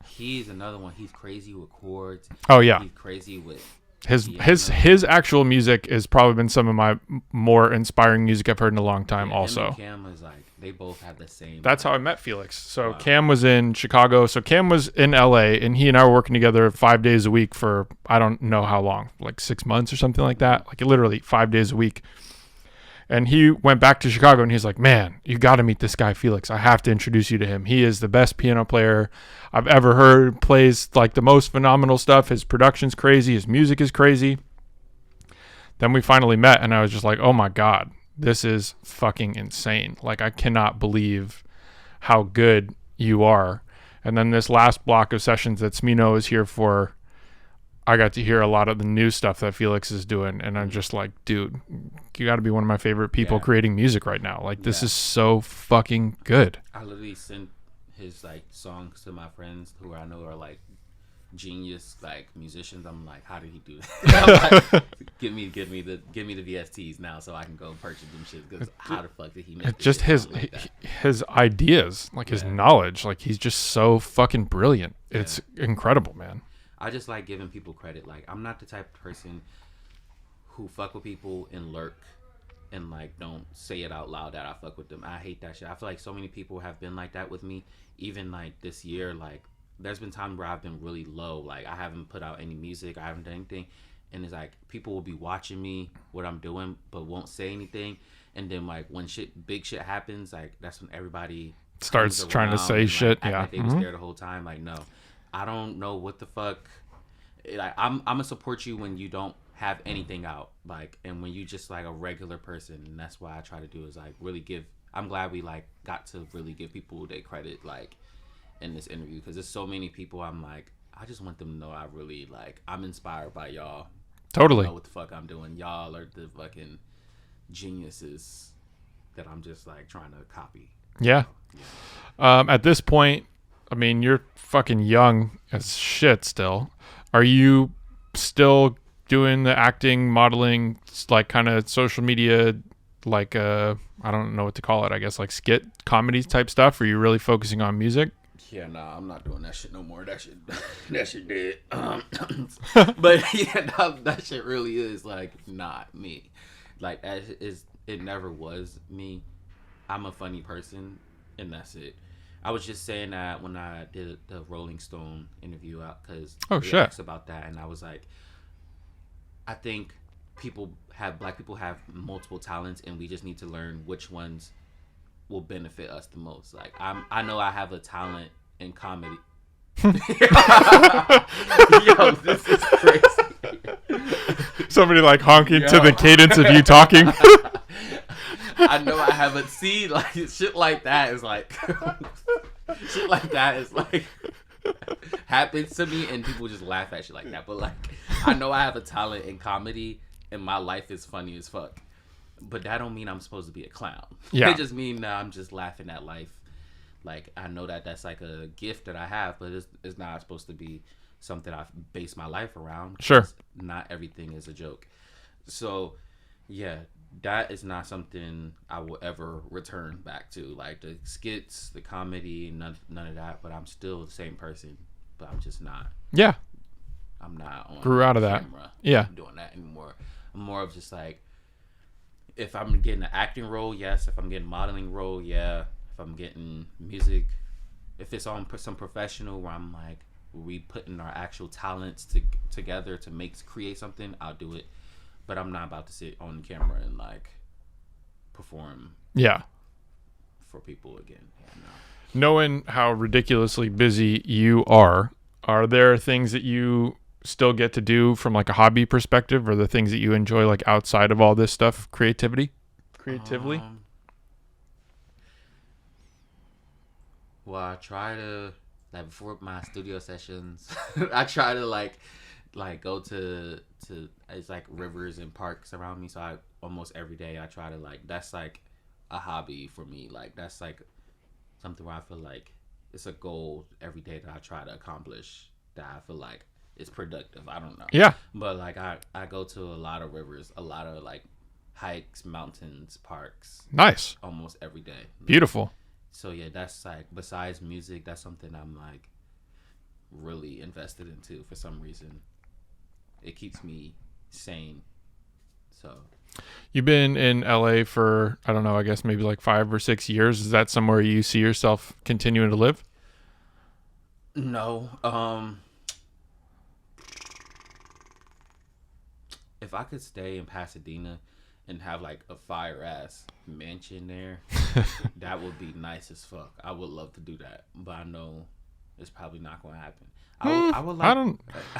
He's another one. He's crazy with chords. Oh yeah. He's crazy with his actual music has probably been some of my more inspiring music I've heard in a long time. Also, Cam is like they both have the same. That's how I met Felix. So Cam was in Chicago. So Cam was in LA, and he and I were working together 5 days a week for I don't know how long, like 6 months or something like that. Like literally 5 days a week. And he went back to Chicago, and he's like, man, you got to meet this guy, Felix. I have to introduce you to him. He is the best piano player I've ever heard. Plays like the most phenomenal stuff. His production's crazy. His music is crazy. Then we finally met, and I was just like, oh my God, this is fucking insane. Like, I cannot believe how good you are. And then this last block of sessions that Smino is here for, I got to hear a lot of the new stuff that Felix is doing, and I'm just like, dude, you got to be one of my favorite people creating music right now. Like, this is so fucking good. I literally sent his like songs to my friends who I know are like genius like musicians. I'm like, how did he do that? I'm like, give me the VSTs now so I can go purchase them shit. Because how the fuck did he make just his ideas, like his knowledge, like he's just so fucking brilliant. It's incredible, man. I just like giving people credit. Like, I'm not the type of person who fuck with people and lurk and like don't say it out loud that I fuck with them. I hate that shit. I feel like so many people have been like that with me. Even like this year, like there's been times where I've been really low. Like I haven't put out any music, I haven't done anything, and it's like people will be watching me what I'm doing, but won't say anything. And then like when big shit happens, like that's when everybody starts trying to say shit. Like, yeah, like they was there the whole time. Like no, I don't know what the fuck. Like I'm gonna support you when you don't have anything out, like, and when you just like a regular person. And that's why I try to do is like really give. I'm glad we like got to really give people their credit like in this interview, because there's so many people I'm like, I just want them to know I really like, I'm inspired by y'all. Totally. I know what the fuck I'm doing. Y'all are the fucking geniuses that I'm just like trying to copy. Yeah. At this point, I mean, you're fucking young as shit still. Are you still doing the acting, modeling, like kind of social media, like I don't know what to call it, I guess like skit comedy type stuff? Or are you really focusing on music? Yeah, nah, I'm not doing that shit no more. That shit dead. But yeah, that shit really is like not me. Like it never was me. I'm a funny person, and that's it. I was just saying that when I did the Rolling Stone interview out, because they asked about that, and I was like, I think black people have multiple talents, and we just need to learn which ones will benefit us the most. Like I know I have a talent in comedy. Yo, this is crazy. Somebody like honking to the cadence of you talking. I know I have a like shit like that is like shit like that is like happens to me, and people just laugh at shit like that. But like I know I have a talent in comedy, and my life is funny as fuck. But that don't mean I'm supposed to be a clown. Yeah. It just mean that I'm just laughing at life. Like I know that that's like a gift that I have, but it's not supposed to be something I base my life around. Sure. Not everything is a joke. So yeah, that is not something I will ever return back to. Like the skits, the comedy, none of that. But I'm still the same person. But I'm just not. Yeah. I'm not on Grew out of that. Yeah. Doing that anymore. I'm more of just like, if I'm getting an acting role, yes. If I'm getting modeling role, yeah. If I'm getting music, if it's on some professional where I'm like, we putting our actual talents together to create something, I'll do it. But I'm not about to sit on camera and like perform. Yeah. For people again. Yeah, no. Knowing how ridiculously busy you are there things that you still get to do from like a hobby perspective, or the things that you enjoy like outside of all this stuff, creatively? Well, I try to, like, before my studio sessions, I try to like go to it's like rivers and parks around me. So I almost every day I try to like, that's like a hobby for me. Like that's like something where I feel like it's a goal every day that I try to accomplish, that I feel like it's productive. I don't know. Yeah. But like I go to a lot of rivers, a lot of like hikes, mountains, parks. Nice. Almost every day. Beautiful. So yeah, that's like, besides music, that's something I'm like really invested into for some reason. It keeps me sane. So you've been in LA for, I don't know, I guess maybe like 5 or 6 years. Is that somewhere you see yourself continuing to live? No. If I could stay in Pasadena and have like a fire ass mansion there, that would be nice as fuck. I would love to do that, but I know it's probably not going to happen. I would like.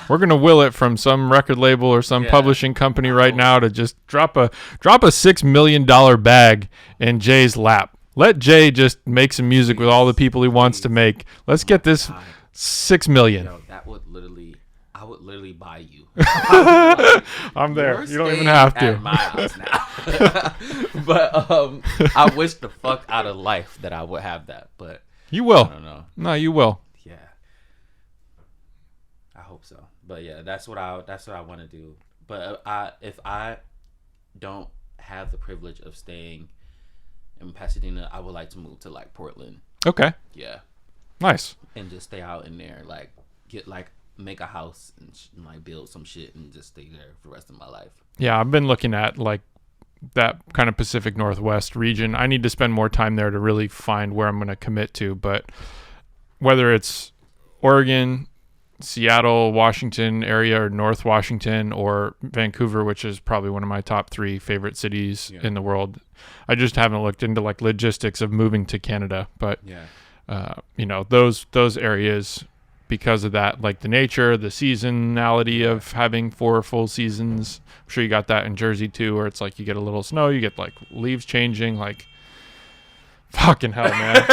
We're gonna will it from some record label or some publishing company right now to just drop a $6 million bag in Jay's lap. Let Jay just make some music with all the people he wants to make. Let's get this $6 million. Yo, that would literally. I would literally buy you. I'm there. You don't even have to. At my house now. But I wish the fuck out of life that I would have that. But you will. I don't know. No, you will. Yeah. I hope so. But yeah, that's what I want to do. But if I don't have the privilege of staying in Pasadena, I would like to move to like Portland. Okay. Yeah. Nice. And just stay out in there, like get like make a house and like build some shit and just stay there for the rest of my life. Yeah, I've been looking at like that kind of Pacific Northwest region. I need to spend more time there to really find where I'm going to commit to. But whether it's Oregon, Seattle, Washington area, or North Washington, or Vancouver, which is probably one of my top 3 favorite cities in the world, I just haven't looked into like logistics of moving to Canada. But you know, those areas, because of that, like the nature, the seasonality of having 4 full seasons. I'm sure you got that in Jersey too, where it's like you get a little snow, you get like leaves changing, like fucking hell, man.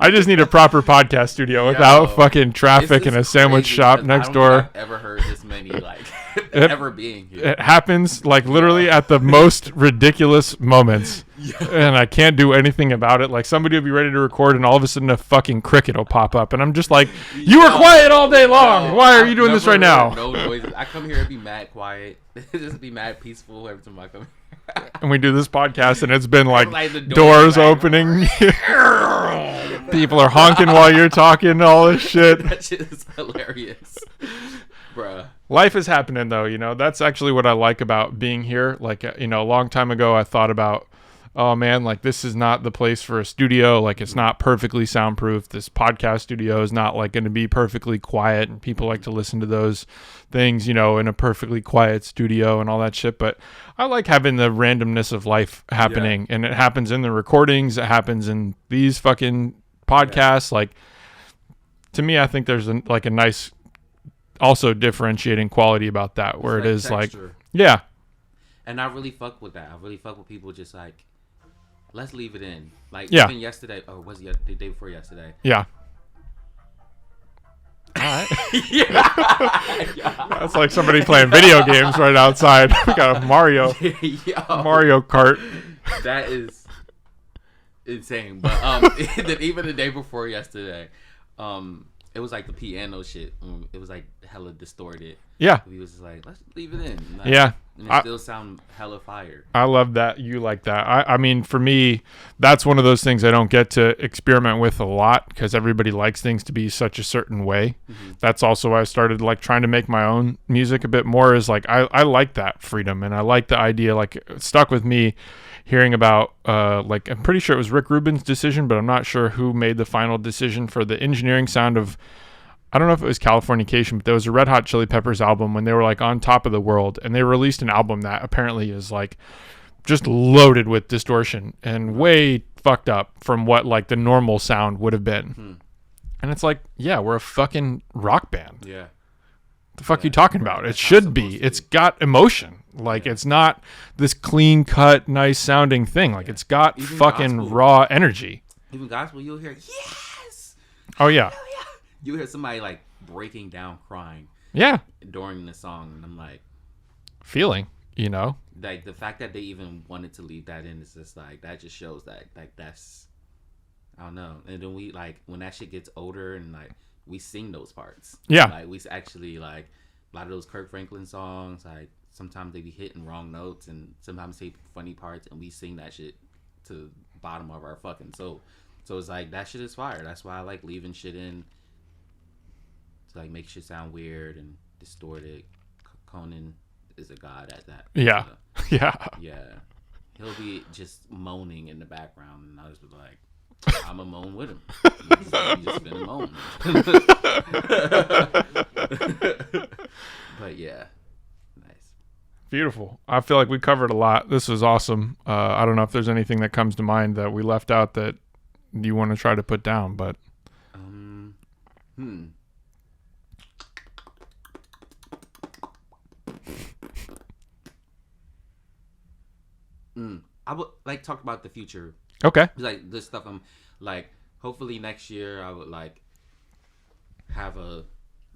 I just need a proper podcast studio without fucking traffic and a sandwich shop next door. I've ever heard this many like ever being here. It happens like literally at the most ridiculous moments. And I can't do anything about it. Like somebody will be ready to record and all of a sudden a fucking cricket will pop up and I'm just like, you were quiet all day long. Why are you doing this right now? No noises. I come here and be mad quiet. Just be mad peaceful every time I come here. And we do this podcast and it's been like the doors opening. People are honking while you're talking, all this shit. That shit is hilarious. Bruh. Life is happening though, you know. That's actually what I like about being here. Like, you know, a long time ago I thought about, oh man, like this is not the place for a studio. Like it's not perfectly soundproof. This podcast studio is not like going to be perfectly quiet and people like to listen to those things, you know, in a perfectly quiet studio and all that shit. But I like having the randomness of life happening and it happens in the recordings. It happens in these fucking podcasts. Like to me, I think there's like a nice also differentiating quality about that where it is texture. Like, yeah. And I really fuck with that. I really fuck with people just like, let's leave it in. Like, even yesterday, or was it the day before yesterday? Yeah. All right. That's like somebody playing video games right outside. We got a Mario Kart. That is insane. But even the day before yesterday, it was like the piano shit. It was like hella distorted. Yeah. We was just like, let's leave it in. Like, yeah. And it still sound hella fire. I love that you like that. I mean, for me, that's one of those things I don't get to experiment with a lot because everybody likes things to be such a certain way. Mm-hmm. That's also why I started like trying to make my own music a bit more is like, I like that freedom and I like the idea, like it stuck with me hearing about, like, I'm pretty sure it was Rick Rubin's decision, but I'm not sure who made the final decision for the engineering sound of, I don't know if it was Californication, but there was a Red Hot Chili Peppers album when they were like on top of the world and they released an album that apparently is like just loaded with distortion and way fucked up from what like the normal sound would have been. And it's like, yeah, we're a fucking rock band. Yeah. The fuck you talking about? It should be. It's got emotion. Like it's not this clean cut, nice sounding thing. Like it's got even fucking gospel. Raw energy. Even gospel, you'll hear yes. Oh yeah. You hear somebody like breaking down crying. Yeah. During the song, and I'm like, feeling, you know, like the fact that they even wanted to leave that in is just like that just shows that like that's, I don't know. And then we like when that shit gets older and like we sing those parts. Yeah. Like we actually like a lot of those Kirk Franklin songs. Like sometimes they be hitting wrong notes and sometimes they funny parts and we sing that shit to the bottom of our fucking soul. So it's like that shit is fire. That's why I like leaving shit in. To like make shit sound weird and distorted. Conan is a god at that. Yeah. Yeah. Yeah. He'll be just moaning in the background and I'll just be like, I'm a moan with him. You just been a moan. But yeah. Nice. Beautiful. I feel like we covered a lot. This was awesome. I don't know if there's anything that comes to mind that we left out that you want to try to put down, but I would like talk about the future. Okay. Like this stuff I'm like hopefully next year I would like have a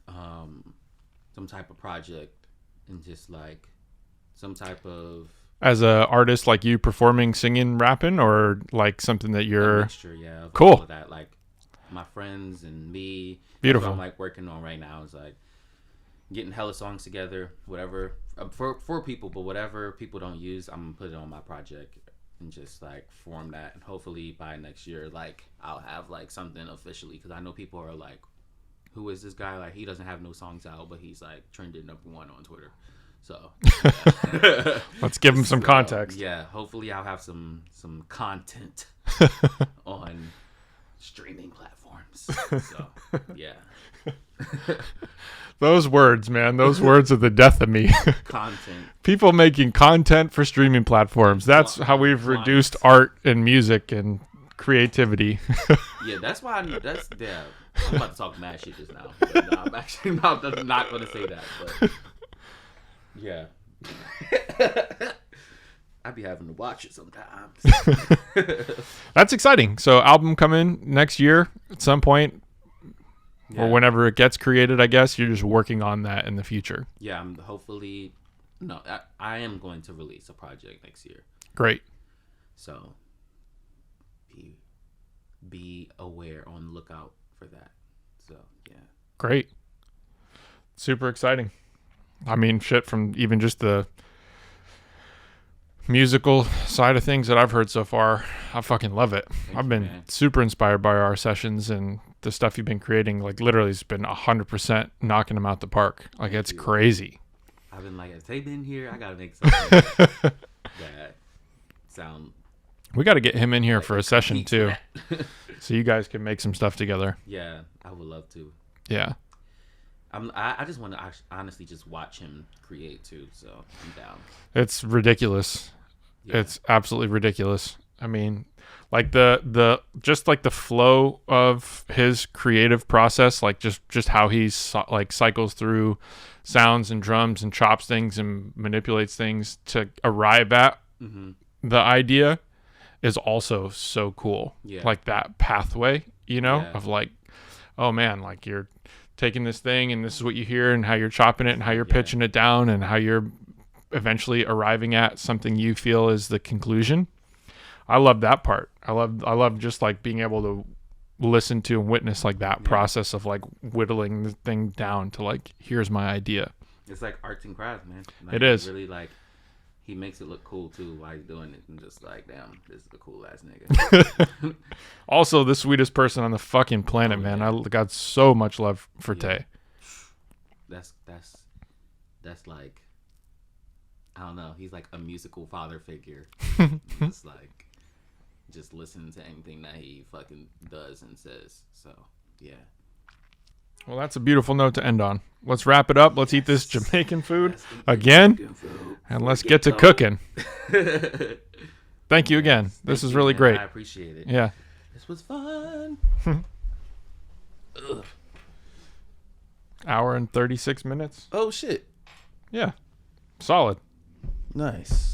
some type of project and just like some type of as a artist like you performing, singing, rapping, or like something that you're a mixture, yeah. Cool. Of that, like my friends and me. Beautiful. What I'm like working on right now is like getting hella songs together, whatever for people, but whatever people don't use, I'm gonna put it on my project and just like form that. And hopefully by next year, like I'll have like something officially because I know people are like who is this guy? Like, he doesn't have no songs out, but he's like trending #1 on Twitter. So let's give him some context. Yeah, hopefully I'll have some content on streaming platforms. So yeah. Those words, man. Those words are the death of me. Content. People making content for streaming platforms. That's how we've reduced art and music and creativity. Yeah, that's why. I'm about to talk mad shit just now. But no, I'm actually not going to say that. But yeah. I'd be having to watch it sometimes. That's exciting. So album coming next year at some point, or whenever it gets created, I guess. You're just working on that in the future. Yeah, I am going to release a project next year. Great. So be aware, on the lookout for that. So yeah. Great. Super exciting. I mean, shit, from even just the musical side of things that I've heard so far, I fucking love it. I've been super inspired by our sessions and the stuff you've been creating. Like, literally, it's been 100% knocking them out the park. Like, it's crazy. I've been like, if they've been here, I gotta make something that sound. We got to get him in here for a session too, so you guys can make some stuff together. Yeah, I would love to. Yeah. I just want to honestly just watch him create too, so I'm down. It's ridiculous. Yeah. It's absolutely ridiculous. I mean, like the just like the flow of his creative process, like just how he's like cycles through sounds and drums and chops things and manipulates things to arrive at the idea is also so cool. Yeah. Like that pathway, of like, oh man, like you're taking this thing and this is what you hear and how you're chopping it and how you're pitching it down and how you're eventually arriving at something you feel is the conclusion. I love that part. I love just like being able to listen to and witness like that process of like whittling the thing down to like, here's my idea. It's like arts and crafts, man. Like, it is really like, he makes it look cool too while he's doing it, and just like, damn, this is a cool ass nigga. Also, the sweetest person on the fucking planet, man. I got so much love for Tay. That's like, I don't know. He's like a musical father figure. Just like, just listen to anything that he fucking does and says. So yeah. Well, that's a beautiful note to end on. Let's wrap it up. Let's eat this Jamaican food again, and let's get to cooking. Thank you again. This is really great. I appreciate it. Yeah. This was fun. Hour and 36 minutes. Oh, shit. Yeah. Solid. Nice.